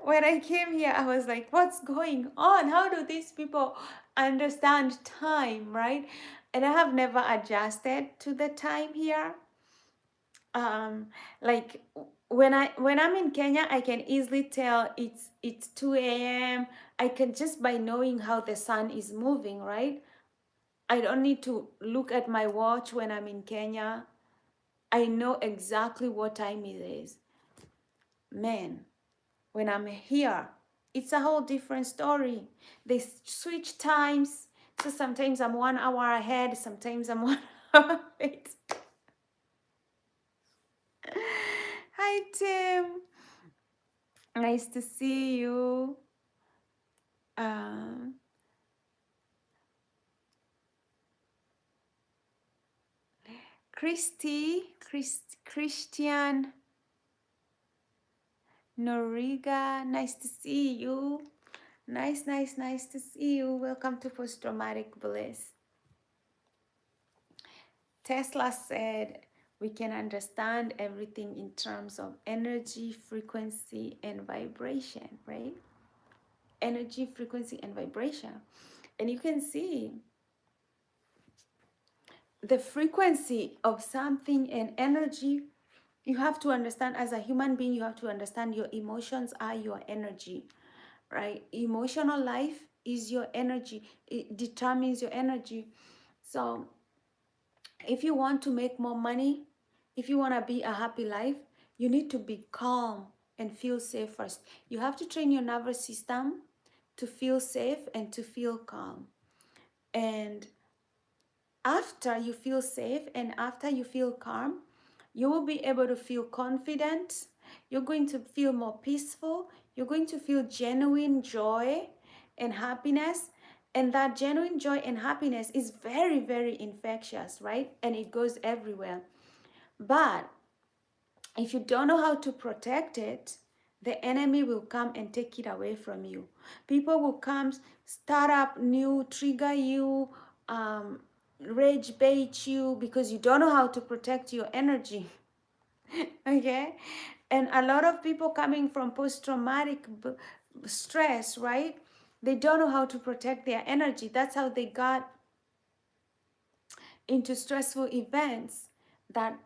when I came here, I was like, what's going on? How do these people understand time, right? And I have never adjusted to the time here. Like when I'm in Kenya, I can easily tell it's 2 a.m. I can just by knowing how the sun is moving, right? I don't need to look at my watch when I'm in Kenya. I know exactly what time it is. Man, when I'm here, it's a whole different story. They switch times. So sometimes I'm 1 hour ahead, sometimes I'm 1 hour late. Hi, Tim. Nice to see you. Um, Christian Noriga, nice to see you. Nice to see you. Welcome to Post Traumatic Bliss. Tesla said we can understand everything in terms of energy, frequency, and vibration, right? Energy, frequency, and vibration. And you can see the frequency of something and energy. You have to understand, as a human being, you have to understand your emotions are your energy, right? Emotional life is your energy. It determines your energy. So if you want to make more money, if you want to be a happy life, you need to be calm and feel safe first. You have to train your nervous system to feel safe and to feel calm. And after you feel safe and after you feel calm, you will be able to feel confident. You're going to feel more peaceful. You're going to feel genuine joy and happiness. And that genuine joy and happiness is very, very infectious, right? And it goes everywhere. But if you don't know how to protect it, the enemy will come and take it away from you. People will come, start up new, trigger you, rage bait you because you don't know how to protect your energy. Okay? And a lot of people coming from post-traumatic stress, right? They don't know how to protect their energy. That's how they got into stressful events that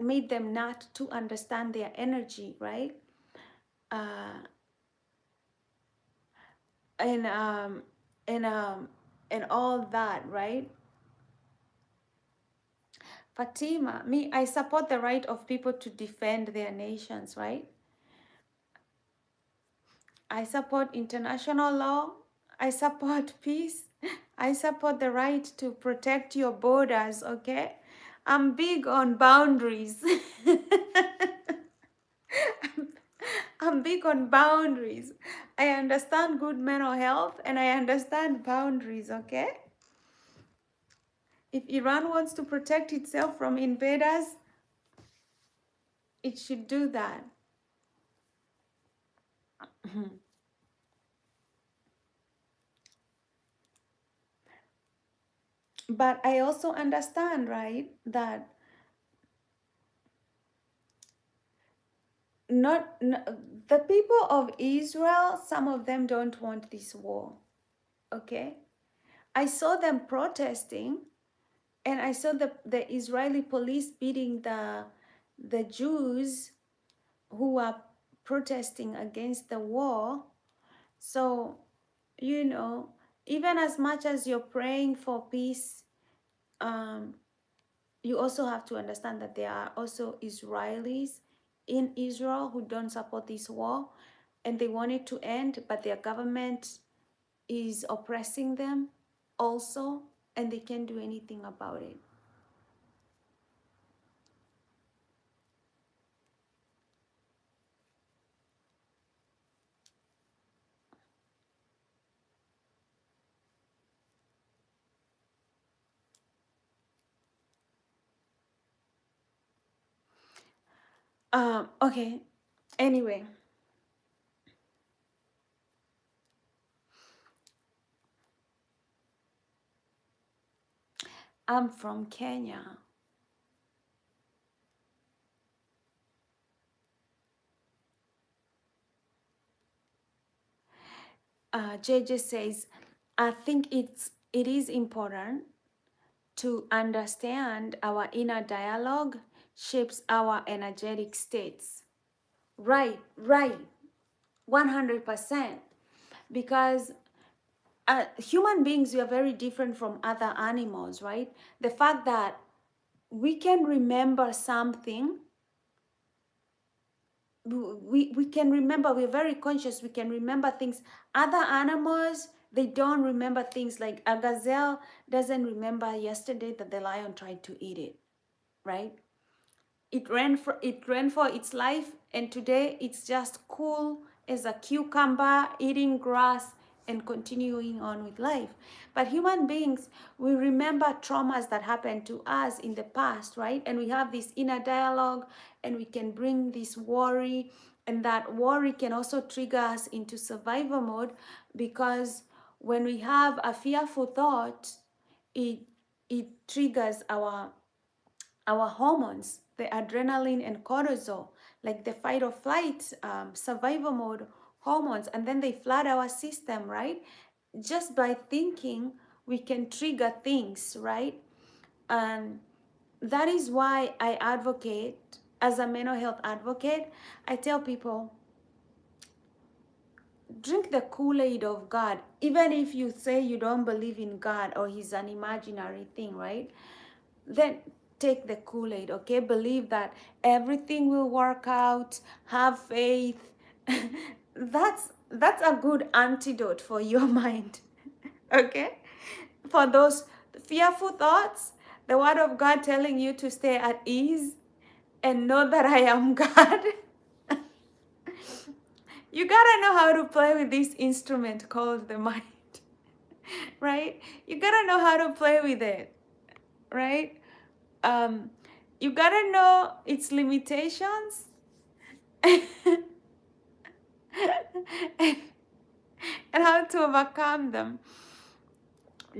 made them not to understand their energy, right? Uh, and um, and um, and all that, right? Fatima, me, I support the right of people to defend their nations, right? I support international law. I support peace. I support the right to protect your borders, okay? I'm big on boundaries. I'm big on boundaries. I understand good mental health and I understand boundaries, okay? If Iran wants to protect itself from invaders, it should do that. But I also understand, right, that the people of Israel, some of them don't want this war, okay? I saw them protesting and I saw the Israeli police beating the Jews who are protesting against the war. So, you know, even as much as you're praying for peace, um, you also have to understand that there are also Israelis in Israel who don't support this war and they want it to end, but their government is oppressing them also, and they can't do anything about it. Okay, anyway, I'm from Kenya. JJ says, I think it is important to understand our inner dialogue shapes our energetic states. Right, right, 100%. Because human beings, we are very different from other animals, right? The fact that we can remember something, we can remember, we're very conscious, we can remember things. Other animals, they don't remember things. Like a gazelle doesn't remember yesterday that the lion tried to eat it, right? It ran for its life, and today it's just cool as a cucumber, eating grass and continuing on with life. But human beings, we remember traumas that happened to us in the past, right? And we have this inner dialogue, and we can bring this worry, and that worry can also trigger us into survival mode, because when we have a fearful thought, it triggers our hormones, the adrenaline and cortisol, like the fight or flight, survival mode hormones, and then they flood our system, right? Just by thinking, we can trigger things, right? And that is why I advocate, as a mental health advocate, I tell people, drink the Kool-Aid of God. Even if you say you don't believe in God or He's an imaginary thing, right? Then take the Kool-Aid, okay? Believe that everything will work out. Have faith. That's a good antidote for your mind, okay? For those fearful thoughts, the Word of God telling you to stay at ease and know that I am God. You gotta know how to play with this instrument called the mind, right? You gotta know how to play with it, right? Um, you gotta know its limitations and, and how to overcome them.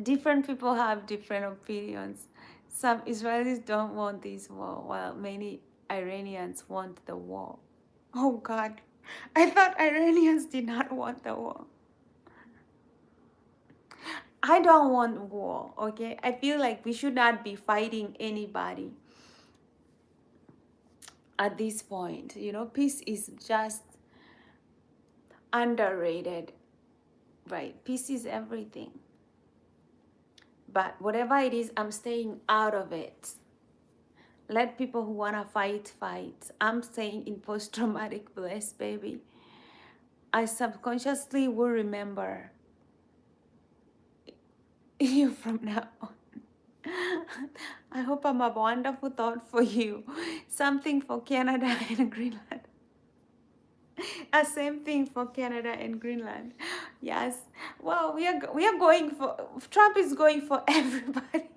Different people have different opinions. Some Israelis don't want this war, while many Iranians want the war. Oh God, I thought Iranians did not want the war. I don't want war, okay? I feel like we should not be fighting anybody at this point. You know, peace is just underrated, right? Peace is everything. But whatever it is, I'm staying out of it. Let people who want to fight, fight. I'm staying in post-traumatic bliss, baby. I subconsciously will remember you from now on. I hope I'm a wonderful thought for you. Something for Canada and Greenland. Same thing for Canada and Greenland. Yes. Well, we are going for, Trump is going for everybody.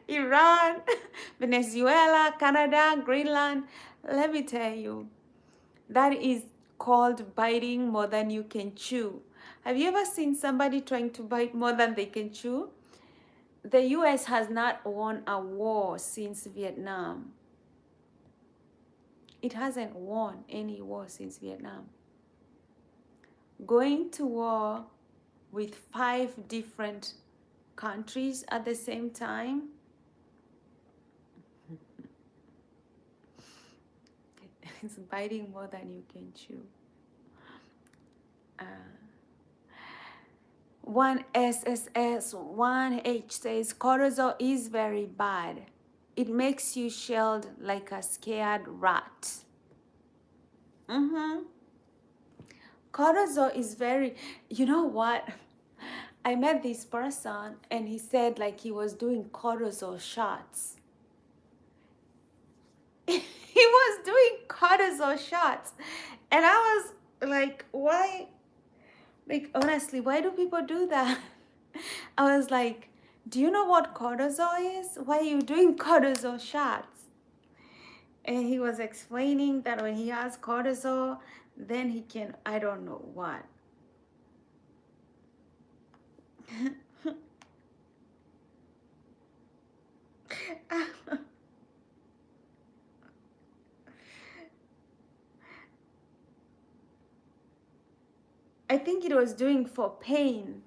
Iran, Venezuela, Canada, Greenland. Let me tell you, that is called biting more than you can chew. Have you ever seen somebody trying to bite more than they can chew? The US has not won a war since Vietnam. It hasn't won any war since Vietnam. Going to war with 5 different countries at the same time, it's biting more than you can chew. 1SSS1H says cortisol is very bad. It makes you shelled like a scared rat. Cortisol is very, you know what? I met this person and he said like he was doing cortisol shots. He was doing cortisol shots. And I was like, why? Like, honestly, why do people do that? I was like, do you know what cortisol is? Why are you doing cortisol shots? And he was explaining that when he has cortisol, then he can, I don't know what. I think it was doing for pain.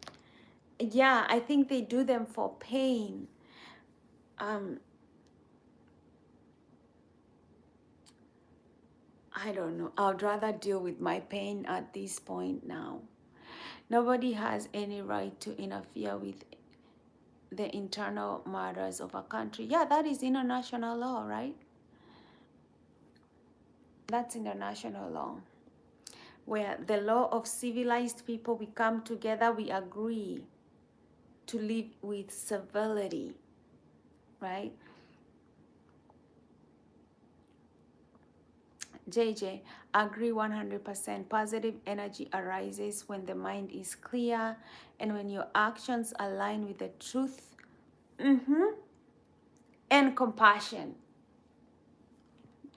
Yeah, I think they do them for pain. Um, I don't know. I'd rather deal with my pain at this point now. Nobody has any right to interfere with the internal matters of a country. Yeah, that is international law, right? That's international law. Where the law of civilized people, we come together, we agree to live with civility, right? JJ, agree 100%. Positive energy arises when the mind is clear and when your actions align with the truth, and compassion.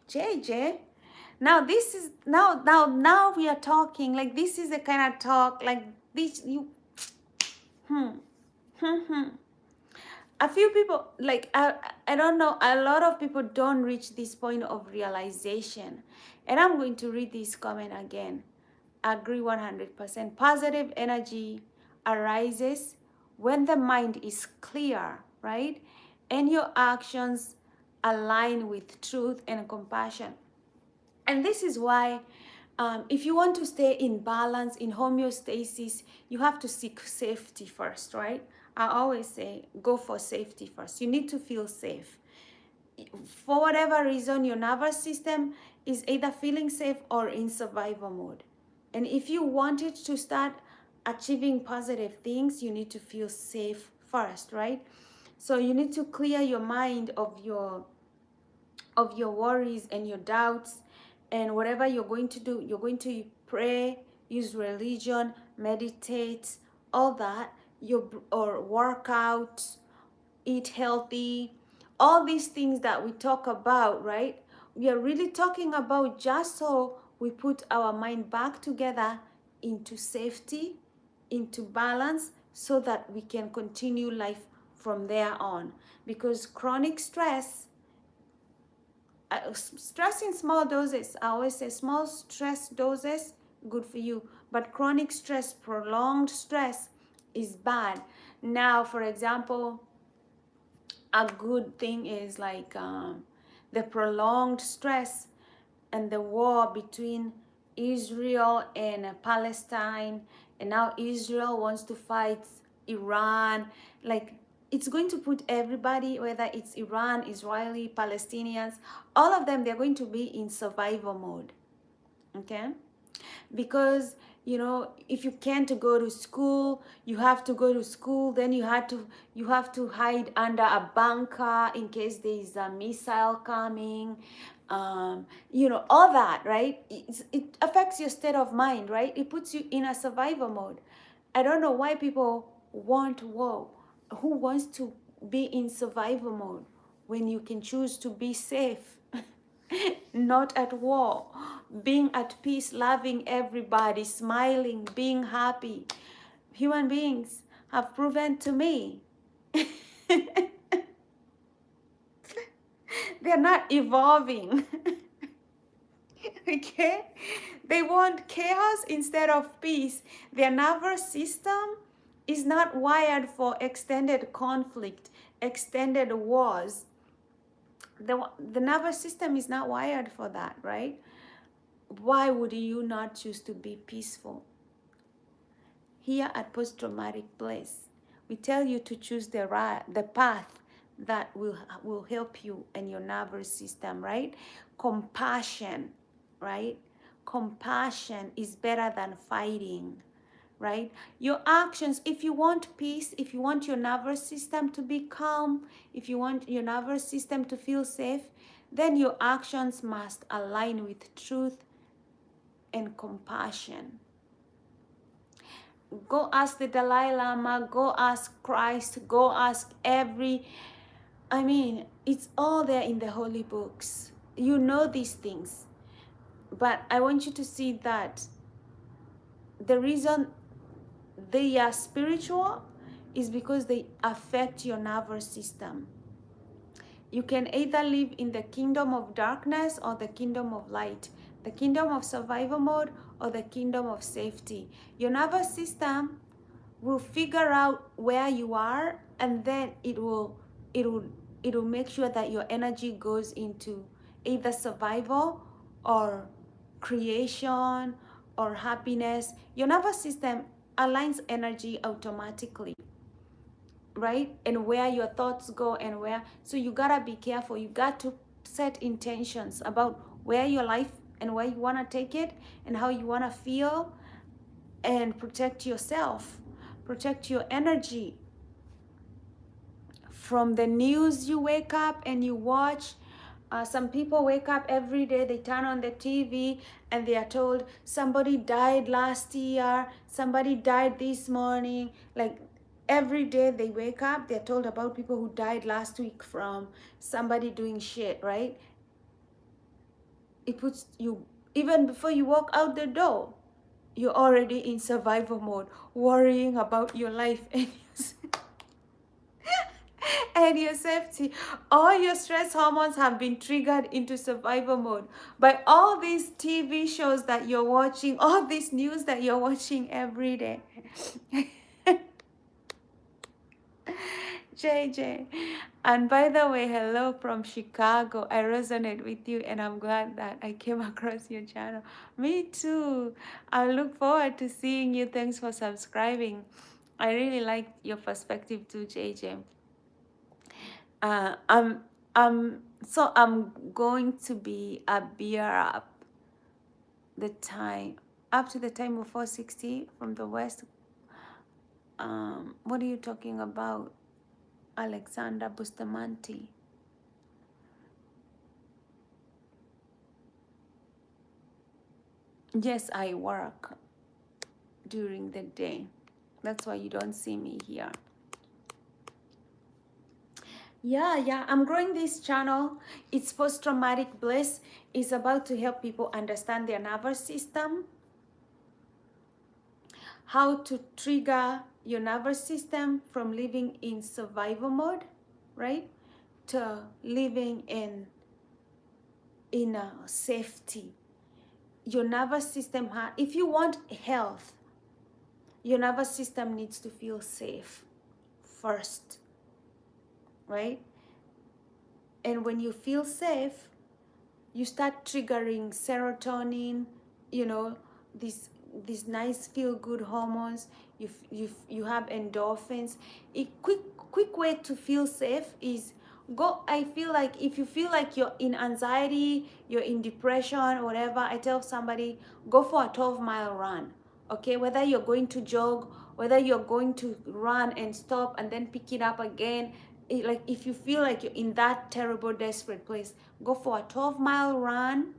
JJ, now this is now we are talking like this is the kind of talk like this you a few people like I don't know, a lot of people don't reach this point of realization. And I'm going to read this comment again. Agree 100%. Positive energy arises when the mind is clear, right? And your actions align with truth and compassion. And this is why if you want to stay in balance, in homeostasis, you have to seek safety first, right? I always say go for safety first. You need to feel safe. For whatever reason, your nervous system is either feeling safe or in survival mode. And if you wanted to start achieving positive things, you need to feel safe first, right? So you need to clear your mind of your worries and your doubts, and whatever you're going to do, you're going to pray, use religion, meditate, all that, or work out, eat healthy, all these things that we talk about, right? We are really talking about just so we put our mind back together into safety, into balance, so that we can continue life from there on. Because chronic stress in small doses, I always say small stress doses, good for you. But chronic stress, prolonged stress is bad. Now, for example, a good thing is like the prolonged stress and the war between Israel and Palestine, and now Israel wants to fight Iran. Like, it's going to put everybody, whether it's Iran, Israeli, Palestinians, all of them, they're going to be in survival mode. Okay? Because if you can't go to school, you have to go to school, then you have to hide under a bunker in case there is a missile coming, all that, right? It affects your state of mind, right? It puts you in a survival mode. I don't know why people want war. Who wants to be in survival mode when you can choose to be safe? Not at war, being at peace, loving everybody, smiling, being happy. Human beings have proven to me they're not evolving. Okay? They want chaos instead of peace. Their nervous system is not wired for extended conflict, extended wars. The nervous system is not wired for that, right? Why would you not choose to be peaceful? Here at Post Traumatic Bliss, we tell you to choose the path that will help you and your nervous system, right? Compassion, right? Compassion is better than fighting, right? Your actions, if you want peace, if you want your nervous system to be calm, if you want your nervous system to feel safe, then your actions must align with truth and compassion. Go ask the Dalai Lama, go ask Christ, go ask it's all there in the holy books. You know these things. But I want you to see that the reason they are spiritual is because they affect your nervous system. You can either live in the kingdom of darkness or the kingdom of light. The kingdom of survival mode or the kingdom of safety. Your nervous system will figure out where you are, and then it will it will make sure that your energy goes into either survival or creation or happiness. Your nervous system aligns energy automatically, right? And where your thoughts go and where, so you gotta be careful. You got to set intentions about where your life and where you want to take it and how you want to feel, and protect yourself, protect your energy from the news you wake up and you watch. Some people wake up every day, they turn on the TV and they are told somebody died last year, somebody died this morning. Like every day they wake up, they're told about people who died last week from somebody doing shit, right? It puts you, even before you walk out the door, you're already in survival mode, worrying about your life and and your safety. All your stress hormones have been triggered into survival mode by all these TV shows that you're watching, all this news that you're watching every day. JJ. And by the way, hello from Chicago. I resonate with you and I'm glad that I came across your channel. Me too. I look forward to seeing you. Thanks for subscribing. I really like your perspective too, JJ. Uh, I'm I'm going to be a beer up to the time of 4:60 from the west. What are you talking about, Alexander Bustamante? Yes, I work during the day. That's why you don't see me here. Yeah, I'm growing this channel. It's post-traumatic bliss. It's about to help people understand their nervous system, how to trigger your nervous system from living in survival mode, right, to living in safety. Your nervous system, if you want health, your nervous system needs to feel safe first, right? And when you feel safe, you start triggering serotonin, you know, these nice feel good hormones. You have endorphins. A quick way to feel safe is go. I feel like if you feel like you're in anxiety, you're in depression or whatever, I tell somebody go for a 12-mile run. Okay, whether you're going to jog, whether you're going to run and stop and then pick it up again, like if you feel like you're in that terrible desperate place, go for a 12-mile run,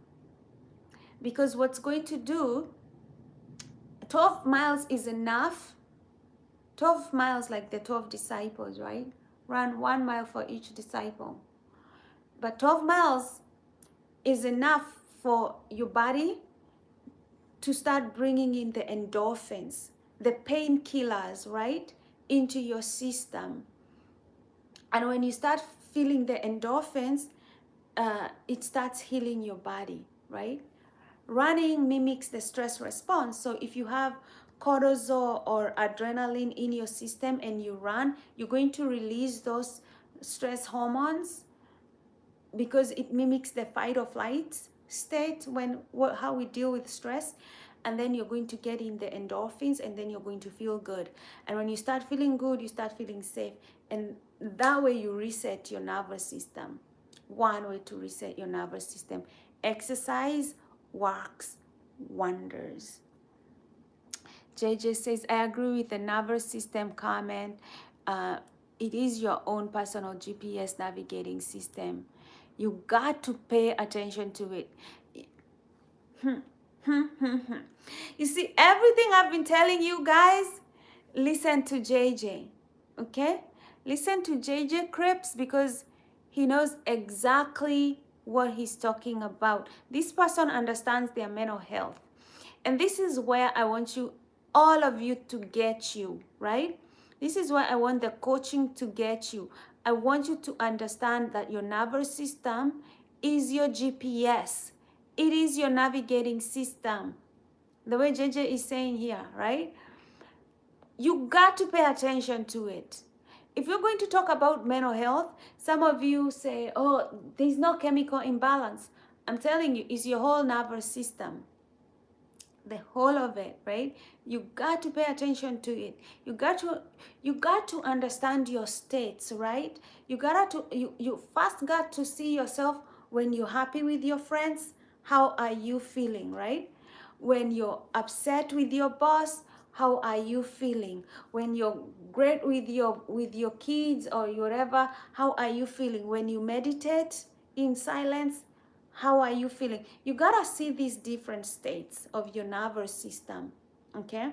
because what's going to do, 12 miles is enough. 12 miles like the 12 disciples, right? Run 1 mile for each disciple, but 12 miles is enough for your body to start bringing in the endorphins, the painkillers, right, into your system. And when you start feeling the endorphins, it starts healing your body, right? Running mimics the stress response. So if you have cortisol or adrenaline in your system and you run, you're going to release those stress hormones because it mimics the fight or flight state how we deal with stress. And then you're going to get in the endorphins and then you're going to feel good. And when you start feeling good, you start feeling safe. And that way you reset your nervous system. One way to reset your nervous system. Exercise works wonders. JJ says, I agree with the nervous system comment. It is your own personal GPS navigating system. You got to pay attention to it. You see, everything I've been telling you guys, listen to JJ, okay? Listen to JJ Cripps because he knows exactly what he's talking about. This person understands their mental health. And this is where I want you, all of you, to get you, right? This is where I want the coaching to get you. I want you to understand that your nervous system is your GPS. It is your navigating system. The way JJ is saying here, right? You got to pay attention to it. If you're going to talk about mental health, some of you say, oh, there's no chemical imbalance. I'm telling you, it's your whole nervous system, the whole of it, right? You got to pay attention to it. You got to understand your states, right? You first got to see yourself when you're happy with your friends. How are you feeling, right? When you're upset with your boss, how are you feeling? When you're great with your kids or whatever, how are you feeling? When you meditate in silence, how are you feeling? You gotta see these different states of your nervous system, okay?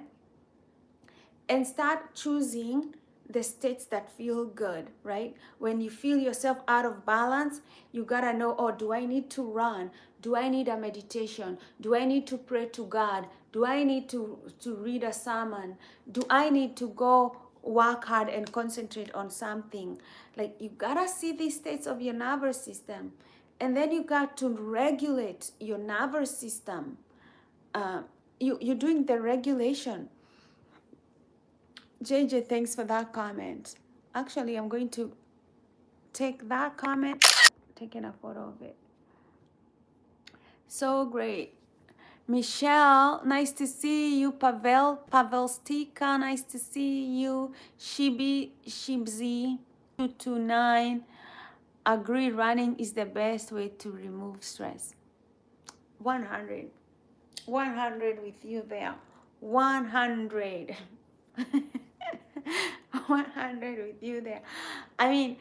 And start choosing the states that feel good, right? When you feel yourself out of balance, you gotta know, oh, do I need to run? Do I need a meditation? Do I need to pray to God? Do I need to read a sermon? Do I need to go work hard and concentrate on something? Like, you gotta see these states of your nervous system. And then you got to regulate your nervous system. You're doing the regulation. JJ, thanks for that comment. Actually, I'm going to take that comment, taking a photo of it. So great. Michelle, nice to see you. Pavel Stika, nice to see you. Shibzi 229. Agree, running is the best way to remove stress. 100 with you there. 100 100 with you there. I mean,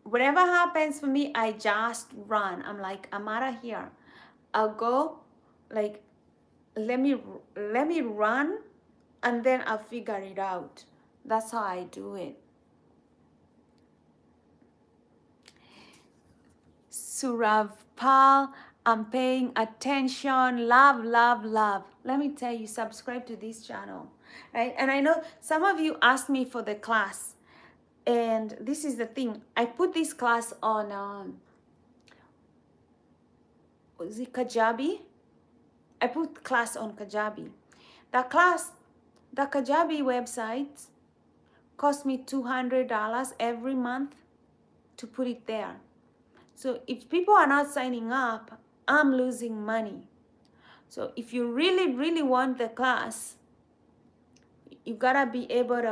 whatever happens for me, I just run. I'm like, I'm out of here. I'll go, like, let me run, and then I'll figure it out. That's how I do it. Surav Pal, I'm paying attention. Love, love, love. Let me tell you, subscribe to this channel, right? And I know some of you asked me for the class, and this is the thing. I put this class on was it Kajabi? I put class on Kajabi. The Kajabi website cost me $200 every month to put it there. So if people are not signing up, I'm losing money. So if you really, really want the class, you gotta be able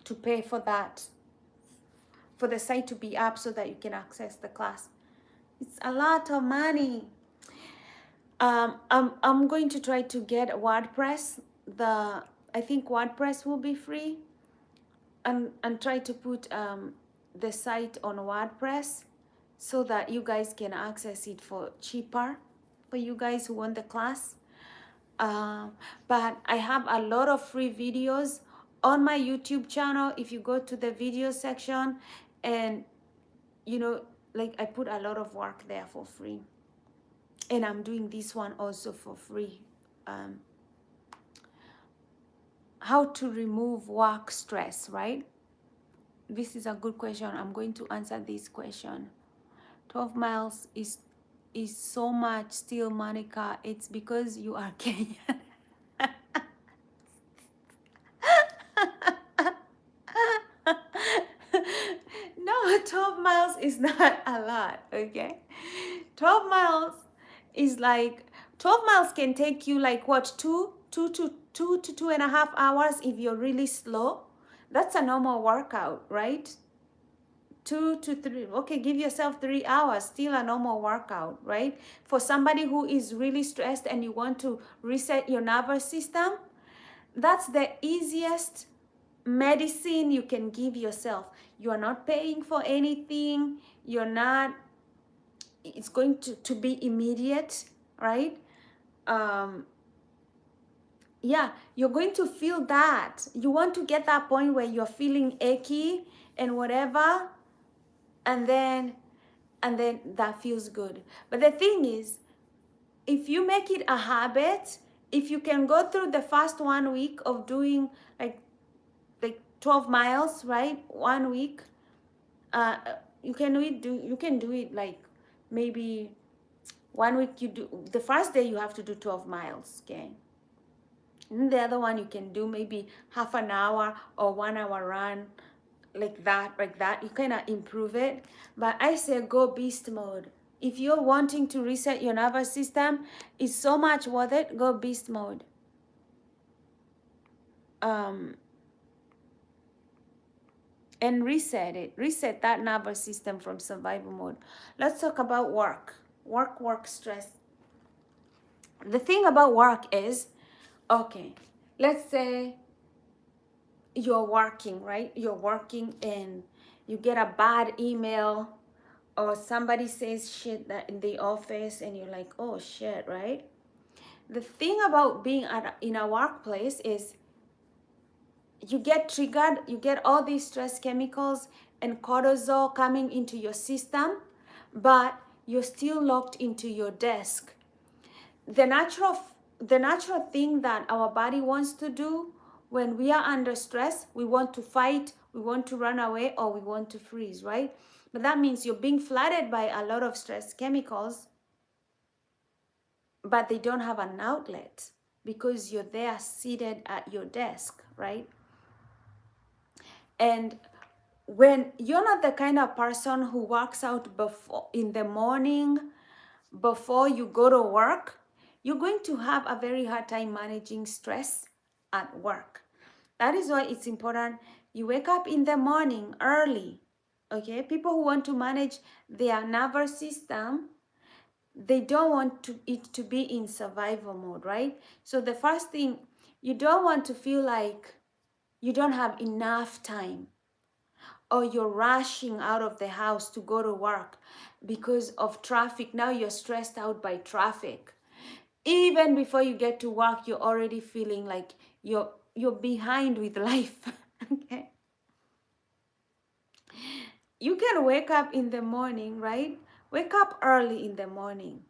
to pay for that, for the site to be up so that you can access the class. It's a lot of money. I'm going to try to get WordPress. I think WordPress will be free, and try to put the site on WordPress so that you guys can access it for cheaper for you guys who want the class. But I have a lot of free videos on my YouTube channel. If you go to the video section, and like, I put a lot of work there for free, and I'm doing this one also for free. How to remove work stress, right? This is a good question. I'm going to answer this question. 12 miles is so much still, Monica. It's because you are Kenyan. No, 12 miles is not a lot, okay? 12 miles is like, 12 miles can take you like what, 2 to 2.5 hours if you're really slow. That's a normal workout, right? 2 to 3, okay, give yourself 3 hours, still a normal workout, right? For somebody who is really stressed and you want to reset your nervous system, that's the easiest medicine you can give yourself. You are not paying for anything. It's going to be immediate, right? Yeah, you're going to feel that. You want to get that point where you're feeling achy and whatever, and then that feels good. But the thing is, if you make it a habit, if you can go through the first 1 week of doing like 12 miles, right? 1 week, you can do it like maybe 1 week you do, the first day you have to do 12 miles, okay? And the other one you can do maybe half an hour or 1 hour run, like that. You kind of improve it. But I say go beast mode. If you're wanting to reset your nervous system, it's so much worth it. Go beast mode. Um, and reset that nervous system from survival mode. Let's talk about work stress. The thing about work is, okay, let's say you're working, right? You're working and you get a bad email or somebody says shit that in the office and you're like, oh shit, right? The thing about being in a workplace is you get triggered, you get all these stress chemicals and cortisol coming into your system, but you're still locked into your desk. The natural thing that our body wants to do when we are under stress, we want to fight, we want to run away, or we want to freeze, right? But that means you're being flooded by a lot of stress chemicals, but they don't have an outlet because you're there seated at your desk, right? And when you're not the kind of person who works out before in the morning before you go to work, you're going to have a very hard time managing stress at work. That is why it's important you wake up in the morning early. Okay, people who want to manage their nervous system, they don't want it to be in survival mode, right? So the first thing, you don't want to feel like you don't have enough time or you're rushing out of the house to go to work because of traffic. Now you're stressed out by traffic. Even before you get to work, you're already feeling like you're behind with life. Okay. You can wake up in the morning, right? Wake up early in the morning.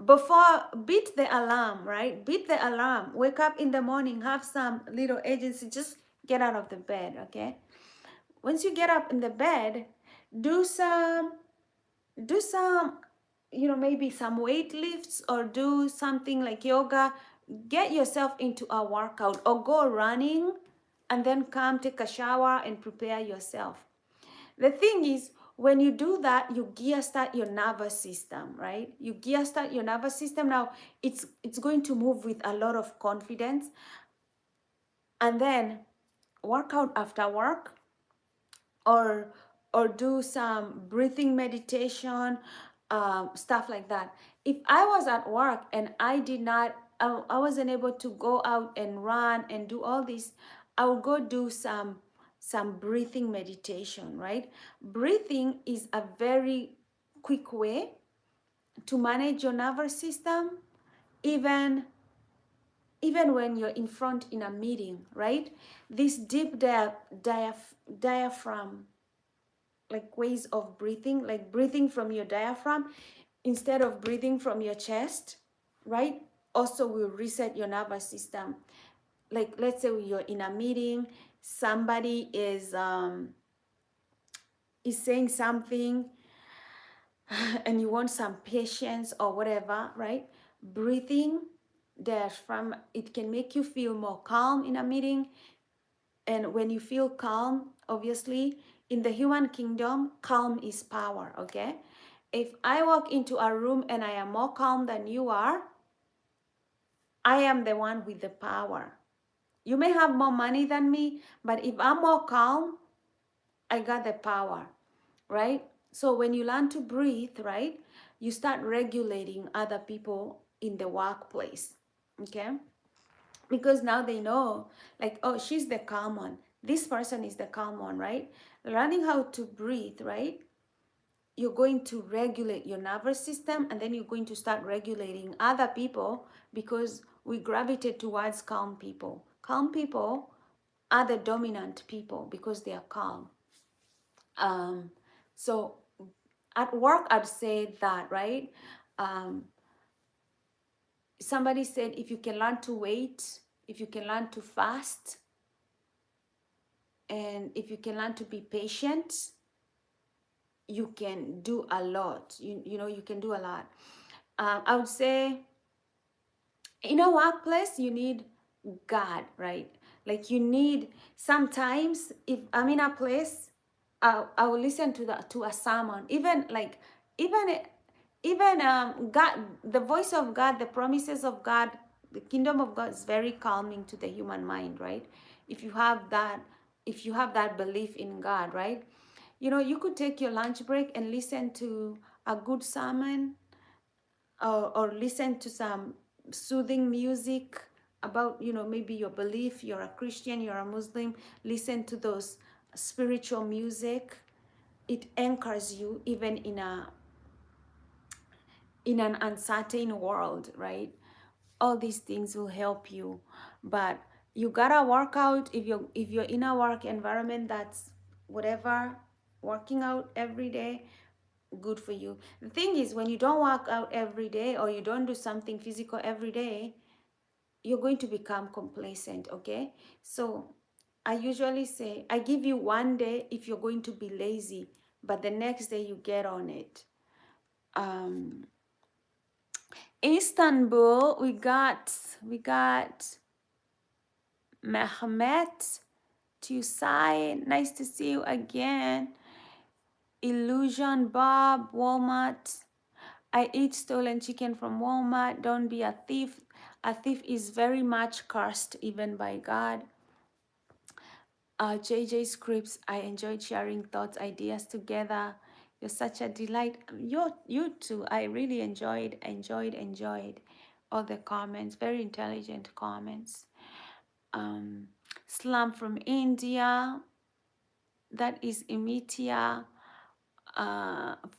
Before, beat the alarm, right? Beat the alarm. Wake up in the morning, have some little agency, just get out of the bed, okay? Once you get up in the bed, do some do some maybe some weight lifts or do something like yoga. Get yourself into a workout or go running and then come take a shower and prepare yourself. The thing is, when you do that, you gear start your nervous system, right? You gear start your nervous system. Now it's going to move with a lot of confidence. And then workout after work, or do some breathing meditation, stuff like that. If I was at work and I wasn't able to go out and run and do all this, I would go do some breathing meditation, right? Breathing is a very quick way to manage your nervous system, even when you're in front in a meeting, right? This deep diaphragm, like ways of breathing, like breathing from your diaphragm instead of breathing from your chest, right? Also will reset your nervous system. Like let's say you're in a meeting, somebody is saying something and you want some patience or whatever, right? Breathing diaphragm, it can make you feel more calm in a meeting. And when you feel calm, obviously, in the human kingdom, calm is power, okay? If I walk into a room and I am more calm than you are, I am the one with the power. You may have more money than me, but if I'm more calm, I got the power, right? So when you learn to breathe, right, you start regulating other people in the workplace, okay? Because now they know, like, oh, she's the calm one, this person is the calm one, right? Learning how to breathe, right, you're going to regulate your nervous system, and then you're going to start regulating other people, because we gravitate towards calm people. Calm people are the dominant people because they are calm. So at work, I'd say that, right? um, Somebody said, if you can learn to wait, if you can learn to fast, and if you can learn to be patient, you can do a lot. You know, you can do a lot. I would say in a workplace, you need God, right? Like you need, sometimes if I'm in a place, I will listen to a sermon, even like even God, the voice of God, the promises of God, the kingdom of God is very calming to the human mind, right? If you have that, if you have that belief in God, right? You know, you could take your lunch break and listen to a good sermon, or listen to some soothing music about, you know, maybe your belief, you're a Christian, you're a Muslim. Listen to those spiritual music. It anchors you even in an uncertain world, right? All these things will help you. But you gotta work out. If you're in a work environment that's whatever, working out every day, good for you. The thing is, when you don't work out every day, or you don't do something physical every day, you're going to become complacent, okay? So I usually say, I give you one day if you're going to be lazy, but the next day you get on it. um Istanbul, we got Mehmet Tusai, nice to see you again. Illusion Bob, Walmart, I eat stolen chicken from Walmart. Don't be a thief. A thief is very much cursed, even by God. JJ Scripts, I enjoyed sharing thoughts, ideas together. You're such a delight. You too. I really enjoyed all the comments. Very intelligent comments. Slum from India. That is Imitia.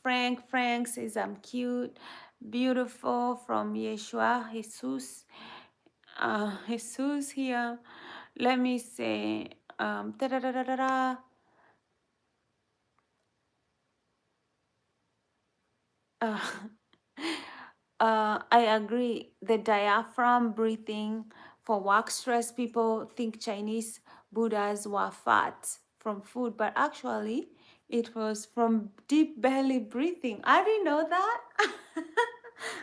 Frank says I'm cute, beautiful, from Yeshua Jesus. Jesus here. Let me say, da da da da da da. Uh, I agree. The diaphragm breathing for work stress, people think Chinese Buddhas were fat from food, but actually it was from deep belly breathing. I didn't know that.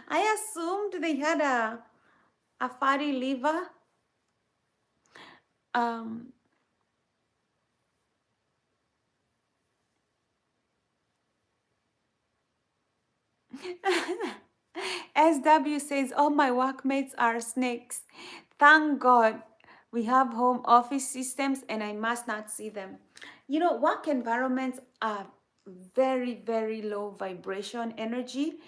I assumed they had a fatty liver. Um, SW says, all my workmates are snakes. Thank God we have home office systems and I must not see them. You know, work environments are very, very low vibration energy.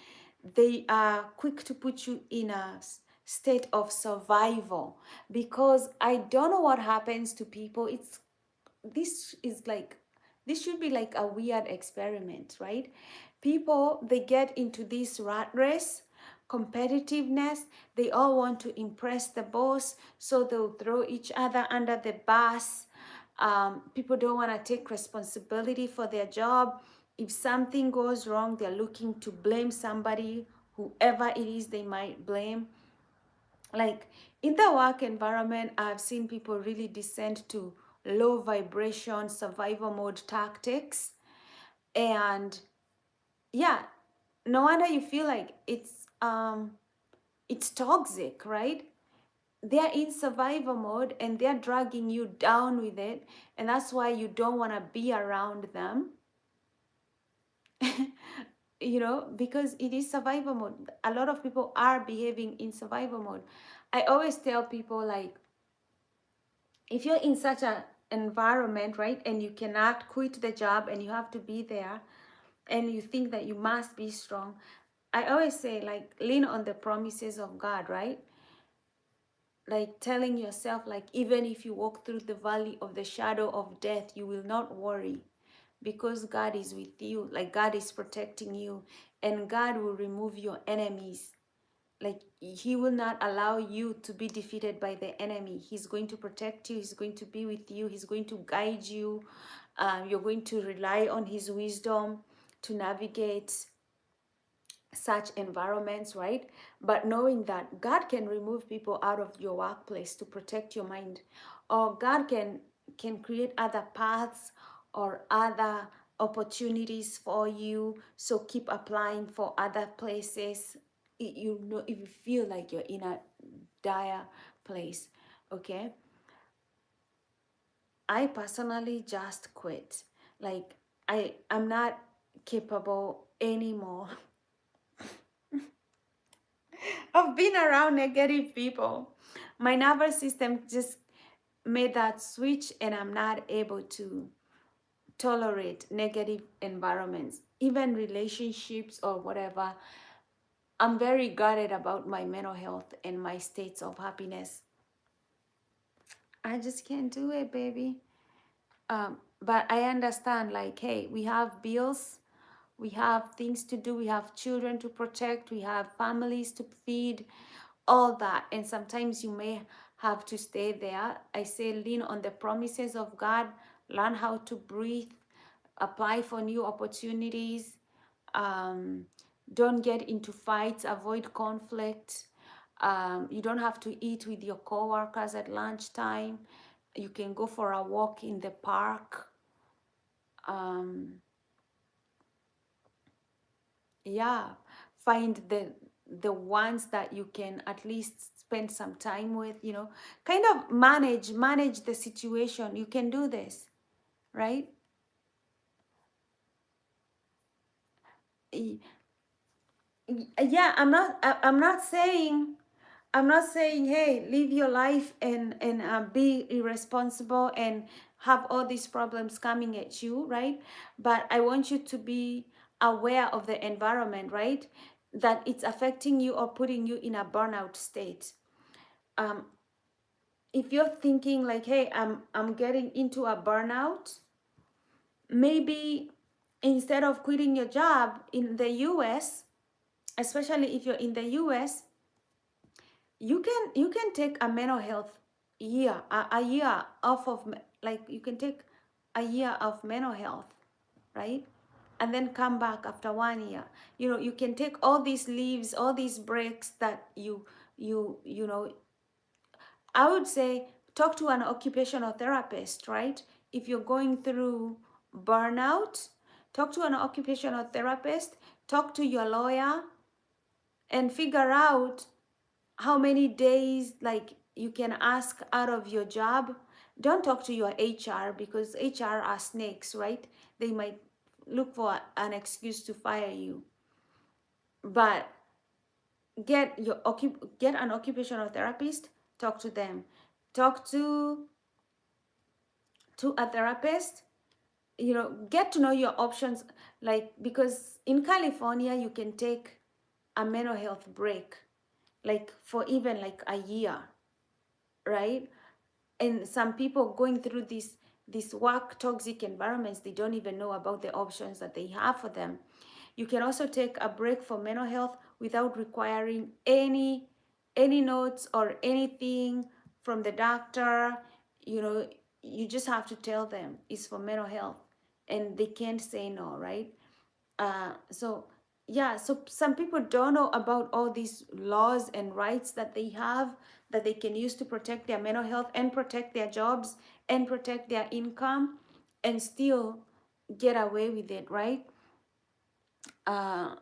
They are quick to put you in a state of survival, because I don't know what happens to people. This is like, this should be like a weird experiment, right? People, they get into this rat race, competitiveness. They all want to impress the boss, so they'll throw each other under the bus. People don't want to take responsibility for their job. If something goes wrong, they're looking to blame somebody, whoever it is they might blame. Like in the work environment, I've seen people really descend to low vibration survival mode tactics. And yeah, no wonder you feel like it's toxic, right? They're in survival mode and they're dragging you down with it, and that's why you don't want to be around them. You know, because it is survival mode. A lot of people are behaving in survival mode. I always tell people, like, if you're in such an environment, right, and you cannot quit the job and you have to be there, and you think that you must be strong, I always say, like, lean on the promises of God, right? Like telling yourself, like, even if you walk through the valley of the shadow of death, you will not worry, because God is with you. Like, God is protecting you, and God will remove your enemies. Like, he will not allow you to be defeated by the enemy. He's going to protect you. He's going to be with you. He's going to guide you. You're going to rely on his wisdom to navigate such environments, right? But knowing that God can remove people out of your workplace to protect your mind, or God can create other paths or other opportunities for you, so keep applying for other places. You know, if you feel like you're in a dire place, okay? I personally just quit. Like, I'm not capable anymore of being around negative people. My nervous system just made that switch, and I'm not able to tolerate negative environments, even relationships or whatever. I'm very guarded about my mental health and my states of happiness. I just can't do it, baby. But I understand, like, hey, we have bills, we have things to do, we have children to protect, we have families to feed, all that. And sometimes you may have to stay there. I say lean on the promises of God, learn how to breathe, apply for new opportunities. Um, don't get into fights, avoid conflict. You don't have to eat with your coworkers at lunchtime. You can go for a walk in the park. Um, yeah, find the ones that you can at least spend some time with. You know, kind of manage the situation. You can do this, right? Yeah, I'm not saying, hey, live your life and be irresponsible and have all these problems coming at you, right? But I want you to be aware of the environment, right? That it's affecting you or putting you in a burnout state. Um, if you're thinking like, hey, I'm getting into a burnout, maybe instead of quitting your job in the US, especially if you're in the US, you can take a mental health year, a year off of, like, you can take a year of mental health, right? And then come back after 1 year. You know, you can take all these leaves, all these breaks that you know. I would say talk to an occupational therapist, right? If you're going through burnout, talk to an occupational therapist, talk to your lawyer, and figure out how many days, like, you can ask out of your job. Don't talk to your HR, because HR are snakes, right? They might look for an excuse to fire you. But get an occupational therapist, talk to them, talk to a therapist, you know, get to know your options. Like, because in California you can take a mental health break, like, for even like a year, right? And some people going through these work toxic environments, they don't even know about the options that they have for them. You can also take a break for mental health without requiring any notes or anything from the doctor. You know, you just have to tell them it's for mental health, and they can't say no, right? So yeah, so some people don't know about all these laws and rights that they have, that they can use to protect their mental health and protect their jobs and protect their income and still get away with it, right? uh,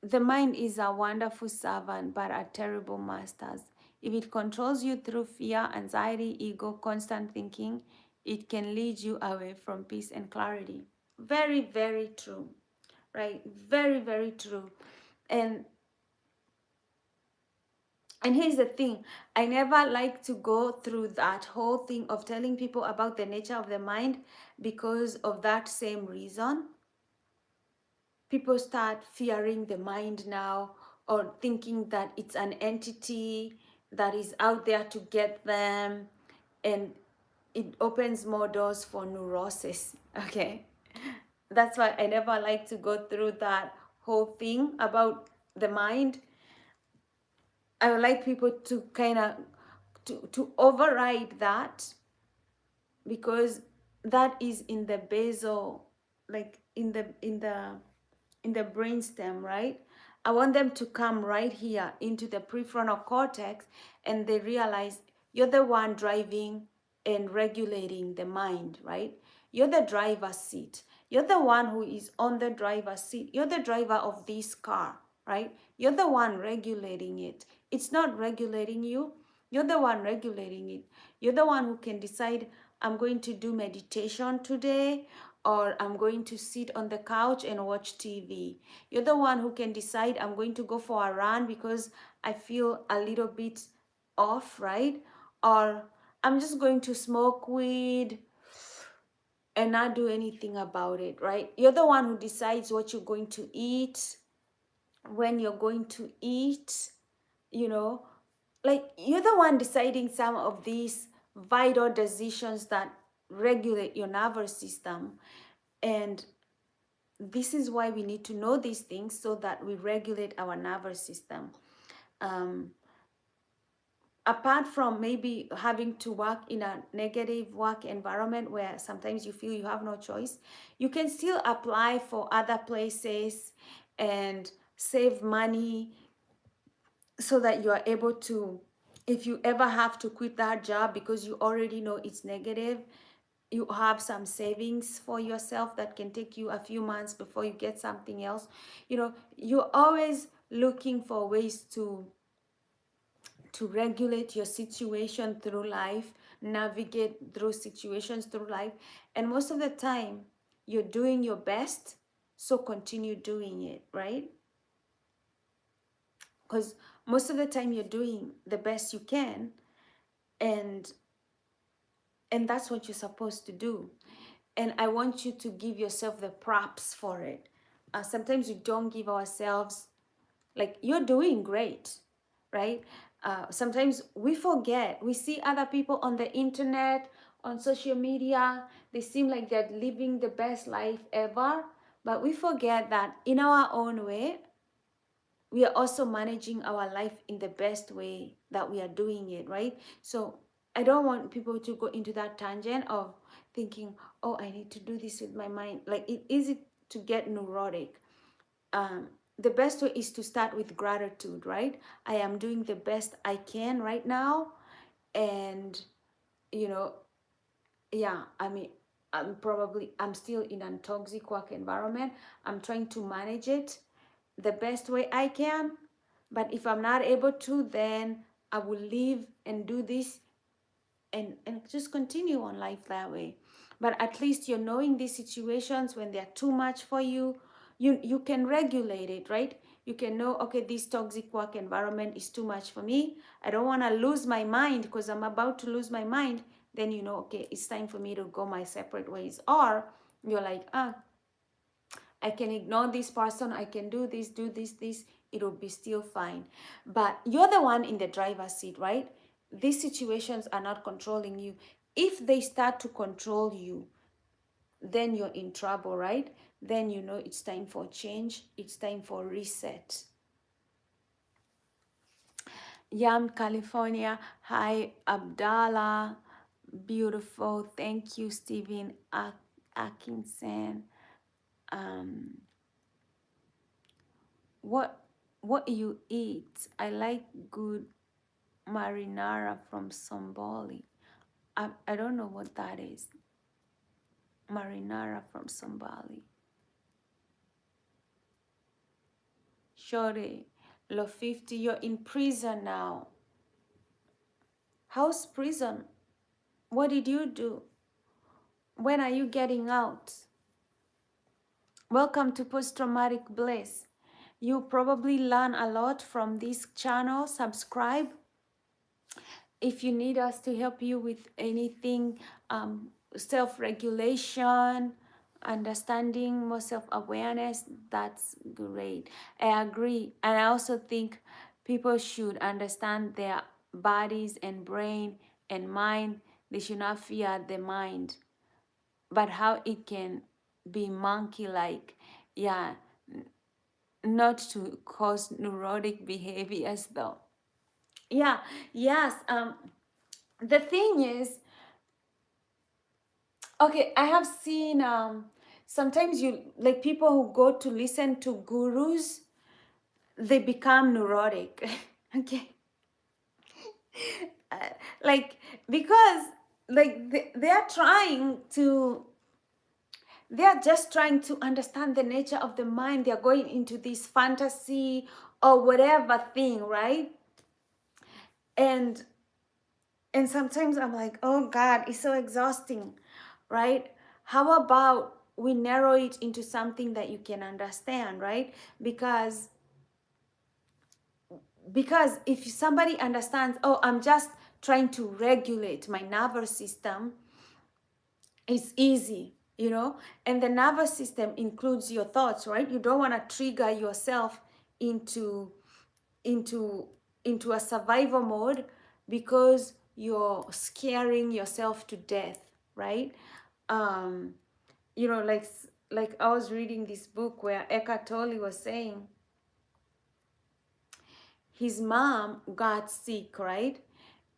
the mind is a wonderful servant but a terrible master. If it controls you through fear, anxiety, ego, constant thinking, it can lead you away from peace and clarity. Very, very true, right? Very, very true. and and here's the thing, I never like to go through that whole thing of telling people about the nature of the mind, because of that same reason. People start fearing the mind now, or thinking that it's an entity that is out there to get them, and it opens more doors for neurosis. Okay, that's why I never like to go through that whole thing about the mind. I would like people to kind of to override that, because that is in the basal, like in the brainstem, right? I want them to come right here into the prefrontal cortex, and they realize you're the one driving and regulating the mind, right? You're the driver's seat. You're the one who is on the driver's seat. You're the driver of this car, right? You're the one regulating it. It's not regulating you. You're the one regulating it. You're the one who can decide, I'm going to do meditation today, or I'm going to sit on the couch and watch TV. You're the one who can decide, I'm going to go for a run because I feel a little bit off, right? Or I'm just going to smoke weed and not do anything about it, right? You're the one who decides what you're going to eat, when you're going to eat, you know, like you're the one deciding some of these vital decisions that regulate your nervous system. And this is why we need to know these things so that we regulate our nervous system. Um, Apart from maybe having to work in a negative work environment where sometimes you feel you have no choice, you can still apply for other places and save money so that you are able to, if you ever have to quit that job because you already know it's negative, you have some savings for yourself that can take you a few months before you get something else. You know, you're always looking for ways to regulate your situation through life, navigate through situations through life. And most of the time, you're doing your best, so continue doing it, right? Because most of the time, you're doing the best you can, and that's what you're supposed to do. And I want you to give yourself the props for it. Sometimes we don't give ourselves, like, you're doing great, right? Sometimes we forget. We see other people on the internet, on social media, they seem like they're living the best life ever, but we forget that in our own way, we are also managing our life in the best way that we are doing it, right? So I don't want people to go into that tangent of thinking, oh, I need to do this with my mind. Like, it's easy to get neurotic. The best way is to start with gratitude, right? I am doing the best I can right now. And, you know, yeah, I mean, I'm still in a toxic work environment. I'm trying to manage it the best way I can. But if I'm not able to, then I will leave and do this and just continue on life that way. But at least you're knowing these situations when they're too much for you, you can regulate it, right? You can know, okay, this toxic work environment is too much for me. I don't want to lose my mind because I'm about to lose my mind. Then you know, okay, it's time for me to go my separate ways. Or you're like, I can ignore this person, I can do this, it'll be still fine. But you're the one in the driver's seat, right? These situations are not controlling you. If they start to control you, then you're in trouble, right? Then you know it's time for change, it's time for reset. Yam, California. Hi, Abdallah. Beautiful. Thank you, Stephen Atkinson. What you eat? I like good marinara from Somboli. I don't know what that is. Marinara from Sombali. Shore, Lo 50, you're in prison now. How's prison? What did you do? When are you getting out? Welcome to Post-Traumatic Bliss. You probably learn a lot from this channel. Subscribe. If you need us to help you with anything, self-regulation, understanding, more self-awareness, that's great. I agree. And I also think people should understand their bodies and brain and mind. They should not fear the mind, but how it can be monkey-like. Yeah, not to cause neurotic behaviors though. Yeah, yes. The thing is, okay, I have seen sometimes you, like, people who go to listen to gurus, they become neurotic. Okay. Uh, like, because like they are just trying to understand the nature of the mind. They're going into this fantasy or whatever thing, right? And sometimes I'm like, oh God, it's so exhausting, right? How about we narrow it into something that you can understand, right? Because if somebody understands, oh, I'm just trying to regulate my nervous system, it's easy, you know. And the nervous system includes your thoughts, right? You don't want to trigger yourself into into into a survival mode because you're scaring yourself to death, right? um you know, like I was reading this book where Eckhart Tolle was saying his mom got sick, right?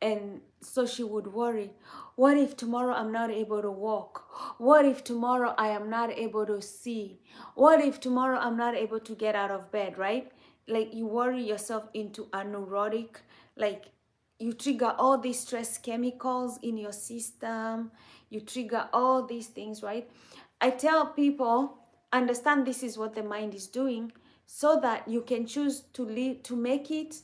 And so she would worry, what if tomorrow I'm not able to walk? What if tomorrow I am not able to see? What if tomorrow I'm not able to get out of bed, right? Like you worry yourself into a neurotic, like you trigger all these stress chemicals in your system, you trigger all these things, right? I tell people, understand this is what the mind is doing so that you can choose to live, to make it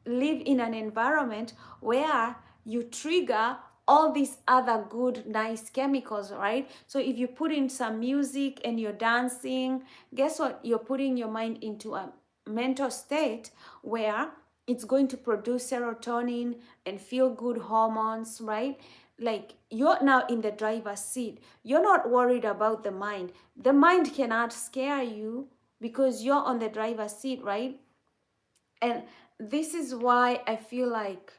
live in an environment where you trigger all these other good nice chemicals, right? So if you put in some music and you're dancing, guess what? You're putting your mind into a mental state where it's going to produce serotonin and feel good hormones, right? Like you're now in the driver's seat. You're not worried about the mind. The mind cannot scare you because you're on the driver's seat, right? And this is why I feel like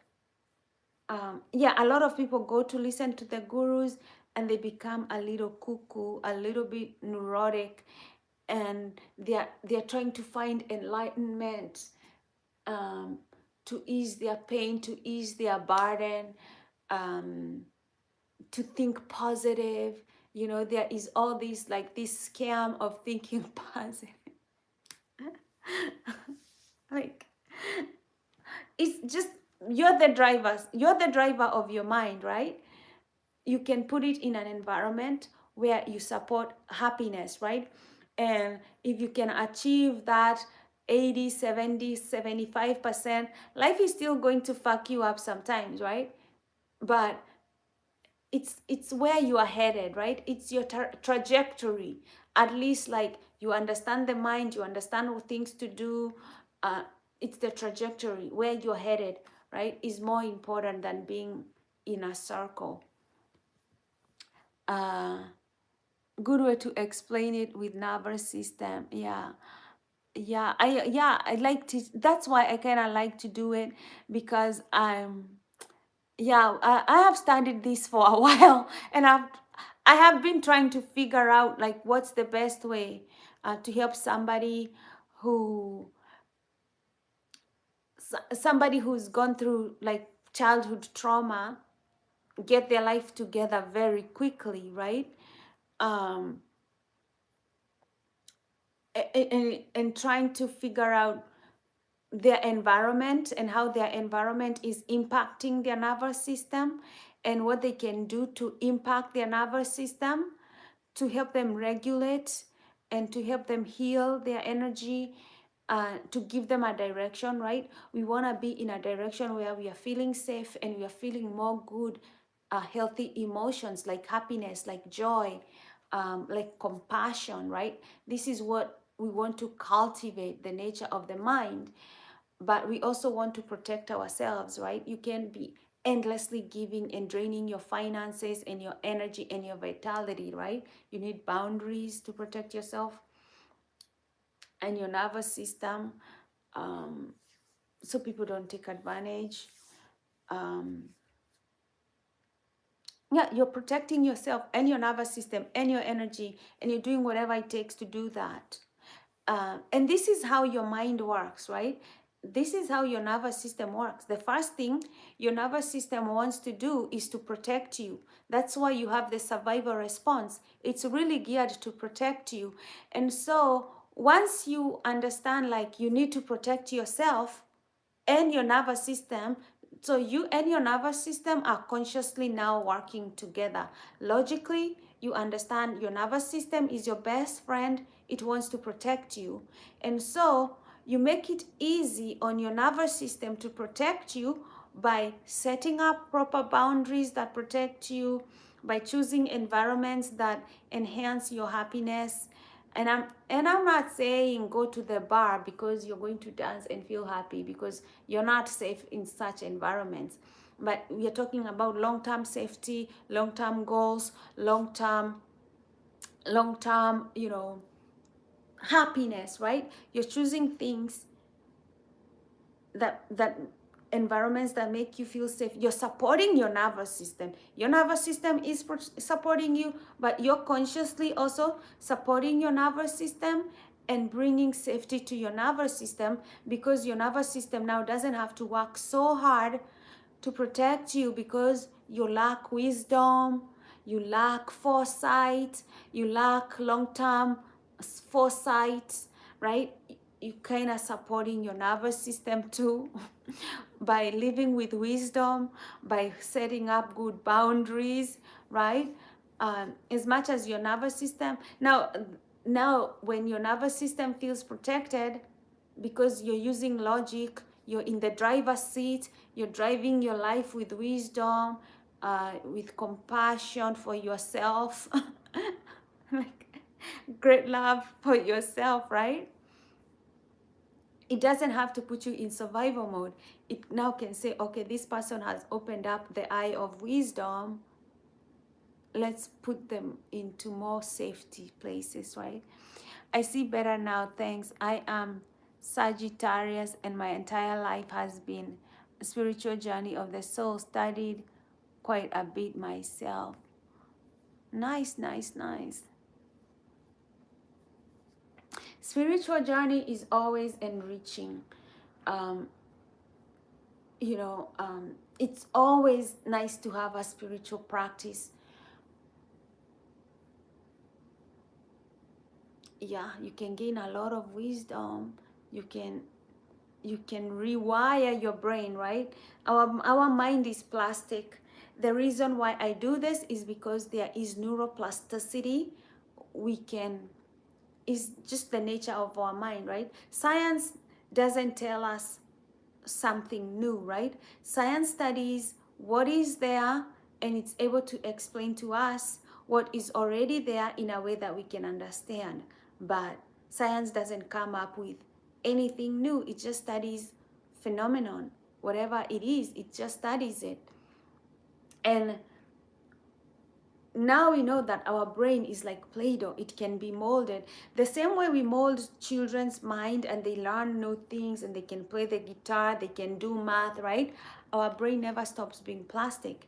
yeah, a lot of people go to listen to the gurus and they become a little cuckoo, a little bit neurotic, and they're trying to find enlightenment, um, to ease their pain, to ease their burden, um, to think positive. You know, there is all this like this scam of thinking positive. Like it's just you're the driver of your mind, right? You can put it in an environment where you support happiness, right? And if you can achieve that 80, 70, 75%, life is still going to fuck you up sometimes, right? But it's where you are headed, right? It's your trajectory. At least like you understand the mind, you understand what things to do. uh, it's the trajectory where you're headed, right, is more important than being in a circle. uh, Good way to explain it with nervous system. Yeah, I like to, that's why I kind of like to do it, because I have studied this for a while, and I have been trying to figure out like what's the best way to help somebody who somebody who's gone through like childhood trauma get their life together very quickly, right? um and trying to figure out their environment and how their environment is impacting their nervous system, and what they can do to impact their nervous system to help them regulate and to help them heal their energy, to give them a direction, right? We want to be in a direction where we are feeling safe and we are feeling more good, healthy emotions like happiness, like joy, like compassion, right? This is what we want to cultivate, the nature of the mind. But we also want to protect ourselves, right? You can't be endlessly giving and draining your finances and your energy and your vitality, right? You need boundaries to protect yourself and your nervous system, um, so people don't take advantage. um, yeah, you're protecting yourself and your nervous system and your energy, and you're doing whatever it takes to do that. And this is how your mind works, right? This is how your nervous system works. The first thing your nervous system wants to do is to protect you. That's why you have the survival response. It's really geared to protect you. And so once you understand, like, you need to protect yourself and your nervous system, So you and your nervous system are consciously now working together. Logically, you understand your nervous system is your best friend. It wants to protect you. And so you make it easy on your nervous system to protect you by setting up proper boundaries that protect you, by choosing environments that enhance your happiness. And I'm not saying go to the bar because you're going to dance and feel happy, because you're not safe in such environments. But we are talking about long-term safety, long-term goals, long-term, happiness, right? You're choosing things that environments that make you feel safe. You're supporting your nervous system. Your nervous system is supporting you, but you're consciously also supporting your nervous system and bringing safety to your nervous system, because your nervous system now doesn't have to work so hard to protect you, because you lack wisdom, you lack foresight, you lack long-term foresight, right? You kind of supporting your nervous system too by living with wisdom, by setting up good boundaries, right? As much as your nervous system now when your nervous system feels protected, because you're using logic, you're in the driver's seat, you're driving your life with wisdom, with compassion for yourself, like great love for yourself, right? It doesn't have to put you in survival mode. It now can say, okay, this person has opened up the eye of wisdom. Let's put them into more safety places, right? I see better now, thanks. I am Sagittarius, and my entire life has been a spiritual journey of the soul. Studied quite a bit myself. Nice, nice, nice. Spiritual journey is always enriching. Um, it's always nice to have a spiritual practice. Yeah, you can gain a lot of wisdom. You can rewire your brain, right? Our mind is plastic. The reason why I do this is because there is neuroplasticity. We can Is just the nature of our mind, right? Science doesn't tell us something new, right? Science studies what is there, and it's able to explain to us what is already there in a way that we can understand. But science doesn't come up with anything new. It just studies phenomenon. Whatever it is, it just studies it. And now we know that our brain is like Play-Doh. It can be molded. The same way we mold children's mind and they learn new things and they can play the guitar, they can do math, right? Our brain never stops being plastic.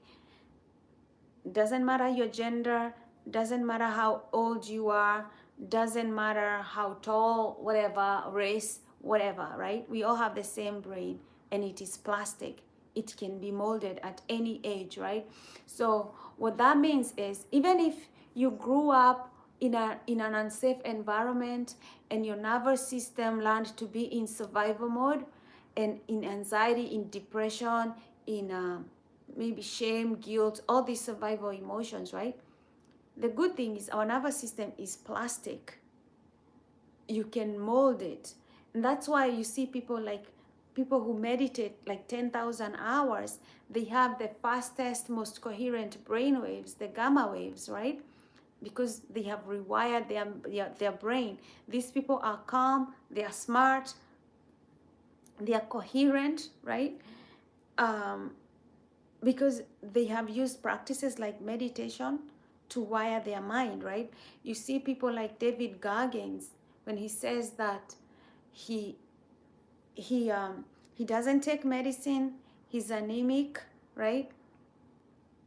Doesn't matter your gender, doesn't matter how old you are, doesn't matter how tall, whatever, race, whatever, right? We all have the same brain, and it is plastic. It can be molded at any age, right? So what that means is, even if you grew up in an unsafe environment and your nervous system learned to be in survival mode, and in anxiety, in depression, in maybe shame, guilt, all these survival emotions, right? The good thing is our nervous system is plastic. You can mold it. And that's why you see people who meditate like 10,000 hours, they have the fastest, most coherent brain waves, the gamma waves, right? Because they have rewired their brain. These people are calm, they are smart, they are coherent, right? Because they have used practices like meditation to wire their mind, right? You see people like David Goggins, when he says that he he he doesn't take medicine, he's anemic, right?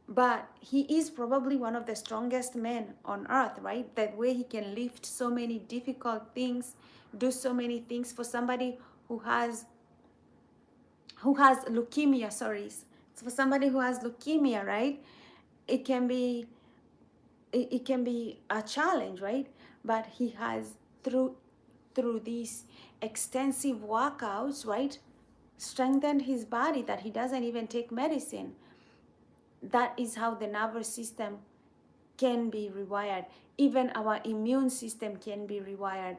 But he is probably one of the strongest men on earth, right? That way he can lift so many difficult things, do so many things for somebody who has leukemia, sorry. For somebody who has leukemia, right? It can be a challenge, right? But he has through these extensive workouts, right? strengthened his body that he doesn't even take medicine. That is how the nervous system can be rewired. Even our immune system can be rewired.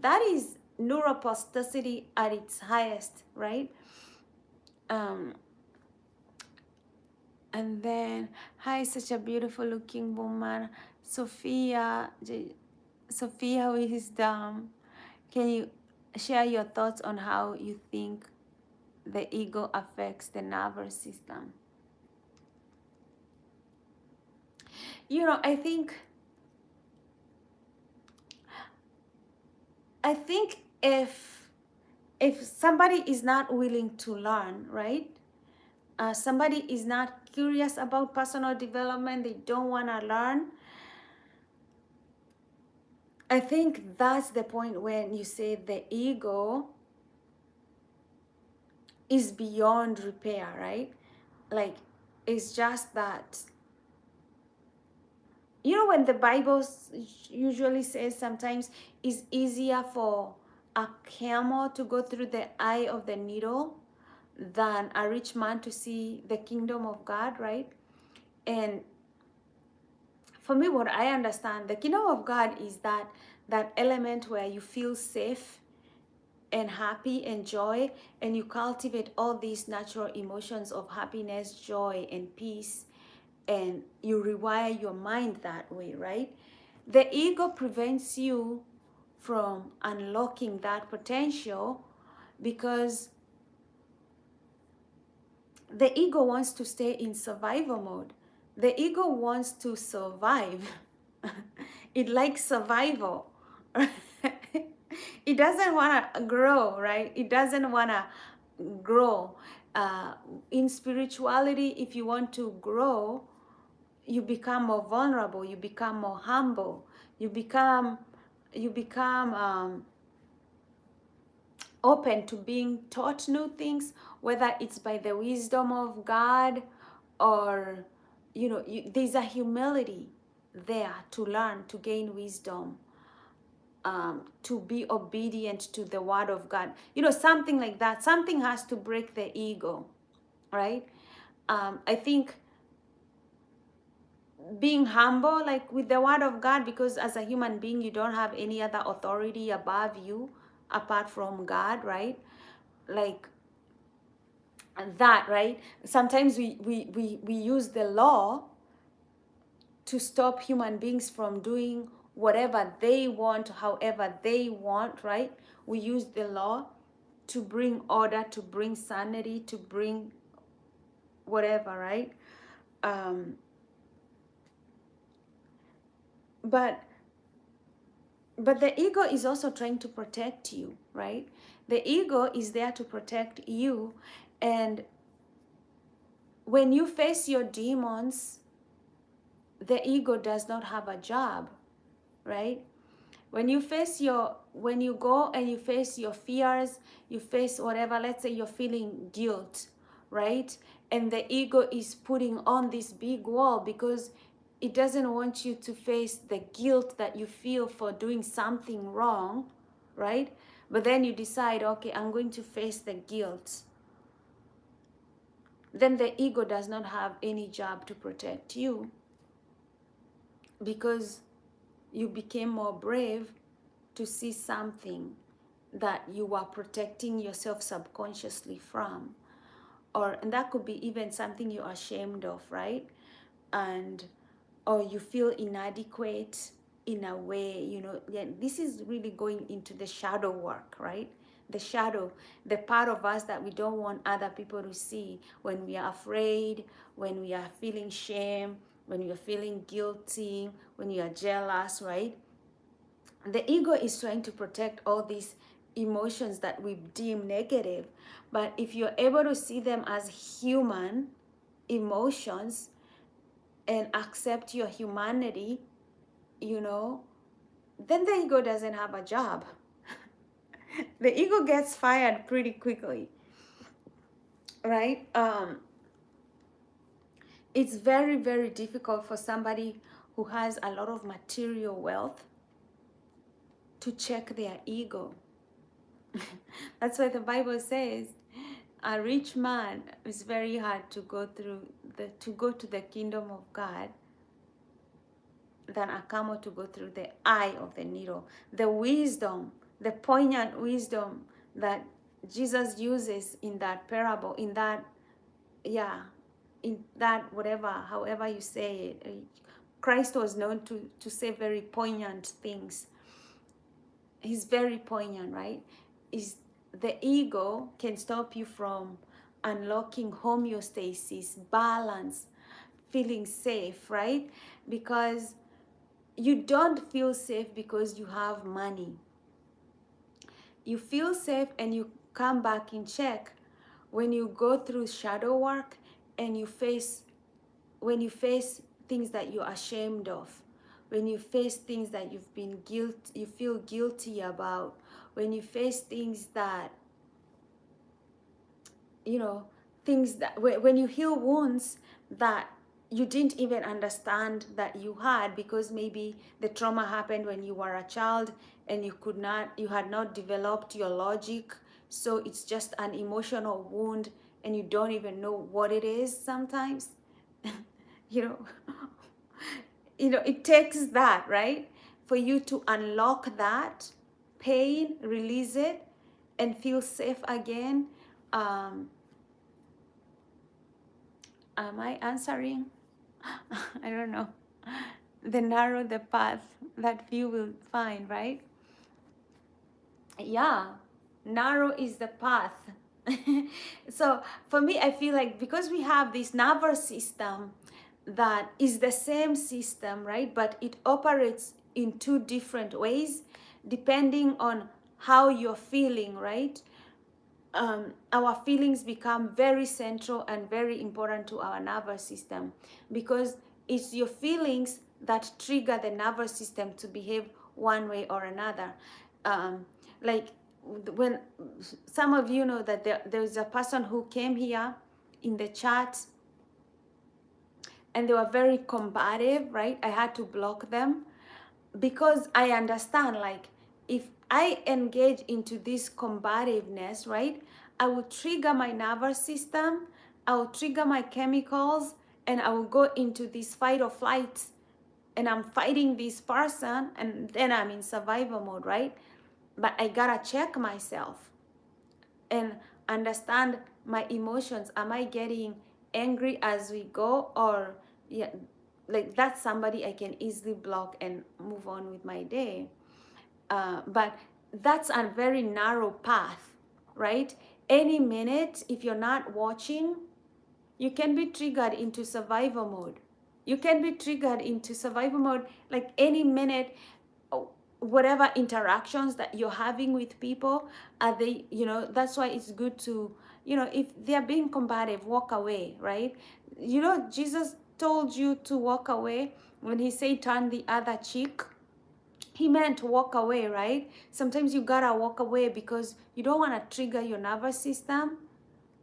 That is neuroplasticity at its highest, right? And then, hi, such a beautiful looking woman, Sophia. Sophia Wisdom. Can you share your thoughts on how you think the ego affects the nervous system? You know, I think if somebody is not willing to learn, right? Somebody is not curious about personal development, they don't want to learn. I think that's the point when you say the ego is beyond repair, right? Like, it's just that, you know, when the Bible usually says sometimes it's easier for a camel to go through the eye of the needle than a rich man to see the kingdom of God, right? And for me, what I understand, the kingdom of God is that element where you feel safe and happy and joy, and you cultivate all these natural emotions of happiness, joy, and peace, and you rewire your mind that way, right? The ego prevents you from unlocking that potential because the ego wants to stay in survival mode. The ego wants to survive. It likes survival. It doesn't want to grow, right? It doesn't want to grow. In spirituality, if you want to grow, you become more vulnerable. You become more humble. You become open to being taught new things, whether it's by the wisdom of God or, there's a humility there to learn, to gain wisdom, to be obedient to the word of God. Something like that. Something has to break the ego, right? I think being humble, like with the word of God, because as a human being, you don't have any other authority above you apart from God, right? Like that, right? Sometimes we use the law to stop human beings from doing whatever they want, however they want, right? We use the law to bring order, to bring sanity, to bring whatever, right? Um, but the ego is also trying to protect you, right? The ego is there to protect you. And when you face your demons, the ego does not have a job, right? When you go and you face your fears, you face whatever, let's say you're feeling guilt, right? And the ego is putting on this big wall because it doesn't want you to face the guilt that you feel for doing something wrong, right? But then you decide, okay, I'm going to face the guilt. Then the ego does not have any job to protect you because you became more brave to see something that you are protecting yourself subconsciously from. And that could be even something you're ashamed of, right? Or you feel inadequate in a way, yeah, this is really going into the shadow work, right? The shadow, the part of us that we don't want other people to see, when we are afraid, when we are feeling shame, when we are feeling guilty, when you are jealous, right? The ego is trying to protect all these emotions that we deem negative. But if you're able to see them as human emotions and accept your humanity, then the ego doesn't have a job. The ego gets fired pretty quickly, right? It's very, very difficult for somebody who has a lot of material wealth to check their ego. That's why the Bible says A rich man is very hard to go through to go to the kingdom of God than a camel to go through the eye of the needle. The wisdom, the poignant wisdom that Jesus uses in that parable, in that, yeah, in that whatever, however you say it, Christ was known to say very poignant things. He's very poignant, right? Is the ego can stop you from unlocking homeostasis, balance, feeling safe, right? Because you don't feel safe because you have money. You feel safe and you come back in check when you go through shadow work and when you face things that you're ashamed of, when you face things that you feel guilty about, when you face things that, you know, things that when you heal wounds that you didn't even understand that you had, because maybe the trauma happened when you were a child and you had not developed your logic, so it's just an emotional wound and you don't even know what it is sometimes. you know it takes that, right, for you to unlock that pain, release it, and feel safe again. um am I answering? I don't know. The narrow the path that few will find, right? Yeah, narrow is the path. So for me, I feel like because we have this nervous system that is the same system, right, but it operates in two different ways depending on how you're feeling, right? Our feelings become very central and very important to our nervous system, because it's your feelings that trigger the nervous system to behave one way or another. Like when some of you know that there's a person who came here in the chat and they were very combative, right? I had to block them because I understand, like, if I engage into this combativeness, right, I will trigger my nervous system, I will trigger my chemicals, and I will go into this fight or flight, and I'm fighting this person, and then I'm in survival mode, right? But I gotta check myself and understand my emotions. Am I getting angry as we go? Or, yeah, like, that's somebody I can easily block and move on with my day. But that's a very narrow path, right? Any minute, if you're not watching, you can be triggered into survival mode. You can be triggered into survival mode like any minute. Whatever interactions that you're having with people, are they, that's why it's good to, if they're being combative, walk away, right? Jesus told you to walk away. When he said turn the other cheek, he meant walk away, right? Sometimes you gotta walk away because you don't want to trigger your nervous system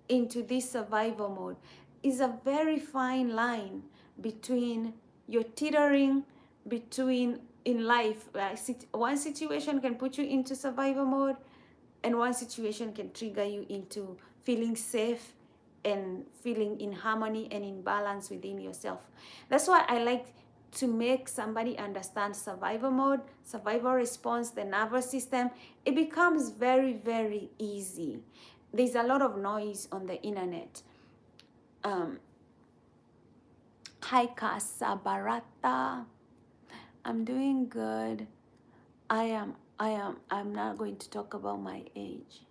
into this survival mode. Is a very fine line between your teetering between in life. One situation can put you into survival mode, and one situation can trigger you into feeling safe and feeling in harmony and in balance within yourself. That's why I like to make somebody understand survival mode, survival response, the nervous system. It becomes very, very easy. There's a lot of noise on the internet. Hi Casa Barata. I'm doing good. I'm not going to talk about my age.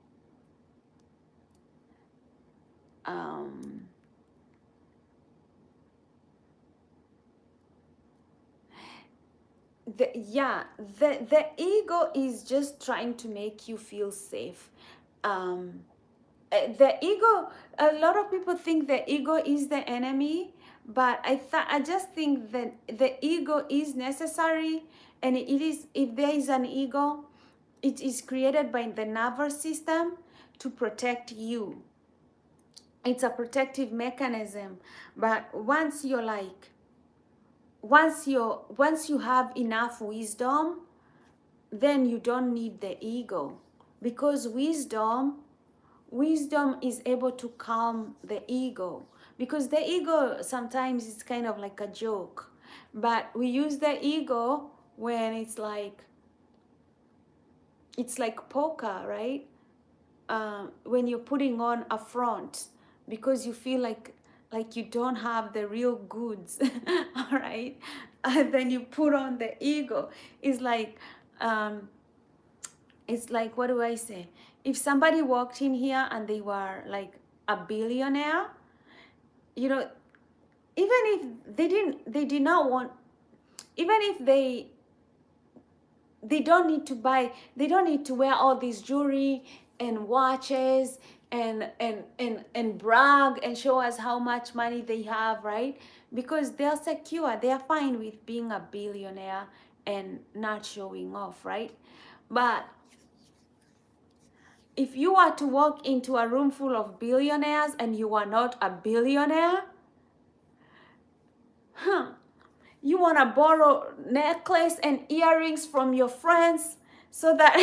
The ego is just trying to make you feel safe. The ego, a lot of people think the ego is the enemy, but I just think that the ego is necessary, and it is, if there is an ego, it is created by the nervous system to protect you. It's a protective mechanism. But once you have enough wisdom, then you don't need the ego, because wisdom wisdom is able to calm the ego, because the ego sometimes is kind of like a joke, but we use the ego when it's like poker, right? When you're putting on a front because you feel like you don't have the real goods, all right, and then you put on the ego. It's like um, it's like, what do I say? If somebody walked in here and they were like a billionaire, you know, even if they did not want, even if they don't need to buy, they don't need to wear all this jewelry and watches and brag and show us how much money they have, right? Because they're secure, they're fine with being a billionaire and not showing off, right? But if you are to walk into a room full of billionaires and you are not a billionaire, you want to borrow necklace and earrings from your friends so that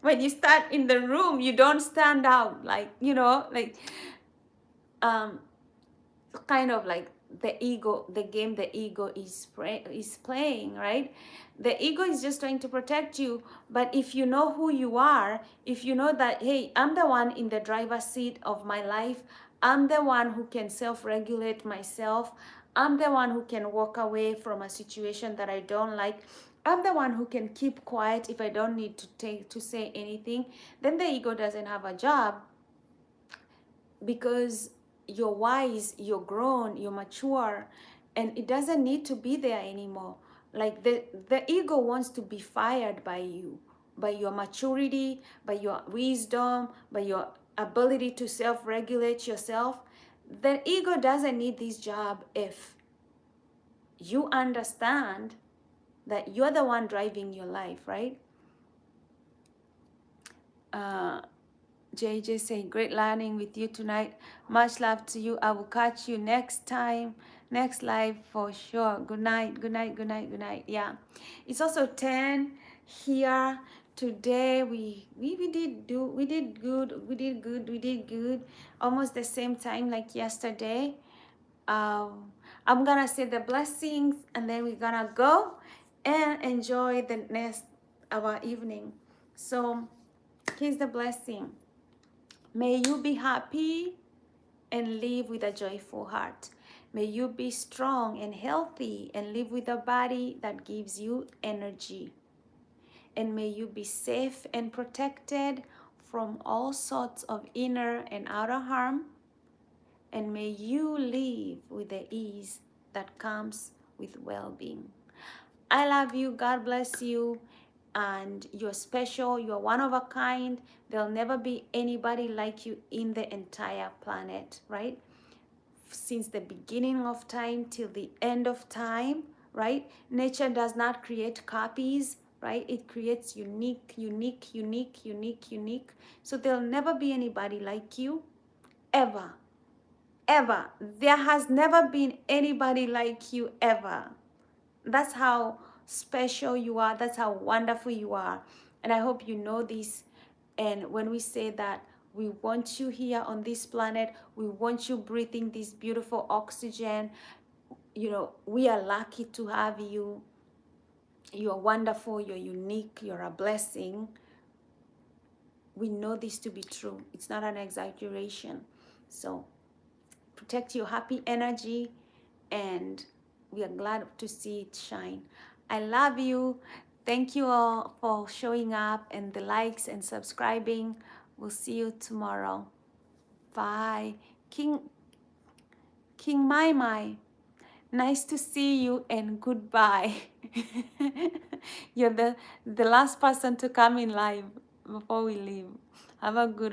when you start in the room, you don't stand out, like, like um, kind of like the game the ego is playing, right? The ego is just trying to protect you. But if you know who you are, if you know that, hey, I'm the one in the driver's seat of my life, I'm the one who can self-regulate myself, I'm the one who can walk away from a situation that I don't like, I'm the one who can keep quiet if I don't need to say anything, then the ego doesn't have a job, because you're wise, you're grown, you're mature, and it doesn't need to be there anymore. Like the ego wants to be fired by you, by your maturity, by your wisdom, by your ability to self-regulate yourself. The ego doesn't need this job if you understand that you're the one driving your life, right? JJ saying, great learning with you tonight. Much love to you. I will catch you next time, next live for sure. Good night, good night, good night, good night. Yeah. It's also 10 here. Today we did good. Almost the same time like yesterday. I'm gonna say the blessings and then we're gonna go and enjoy the next our evening. So here's the blessing. May you be happy and live with a joyful heart. May you be strong and healthy and live with a body that gives you energy. And may you be safe and protected from all sorts of inner and outer harm. And may you live with the ease that comes with well-being. I love you. God bless you. And you're special. You're one of a kind. There'll never be anybody like you in the entire planet, right? Since the beginning of time till the end of time, right? Nature does not create copies, right? It creates unique. So there'll never be anybody like you, ever. Ever. There has never been anybody like you, ever. That's how special you are. That's how wonderful you are. And I hope you know this. And when we say that we want you here on this planet, we want you breathing this beautiful oxygen, we are lucky to have you. You're wonderful, you're unique, you're a blessing. We know this to be true. It's not an exaggeration. So protect your happy energy, and we are glad to see it shine. I love you. Thank you all for showing up and the likes and subscribing. We'll see you tomorrow. Bye. King Mai, nice to see you and goodbye. You're the last person to come in live before we leave. Have a good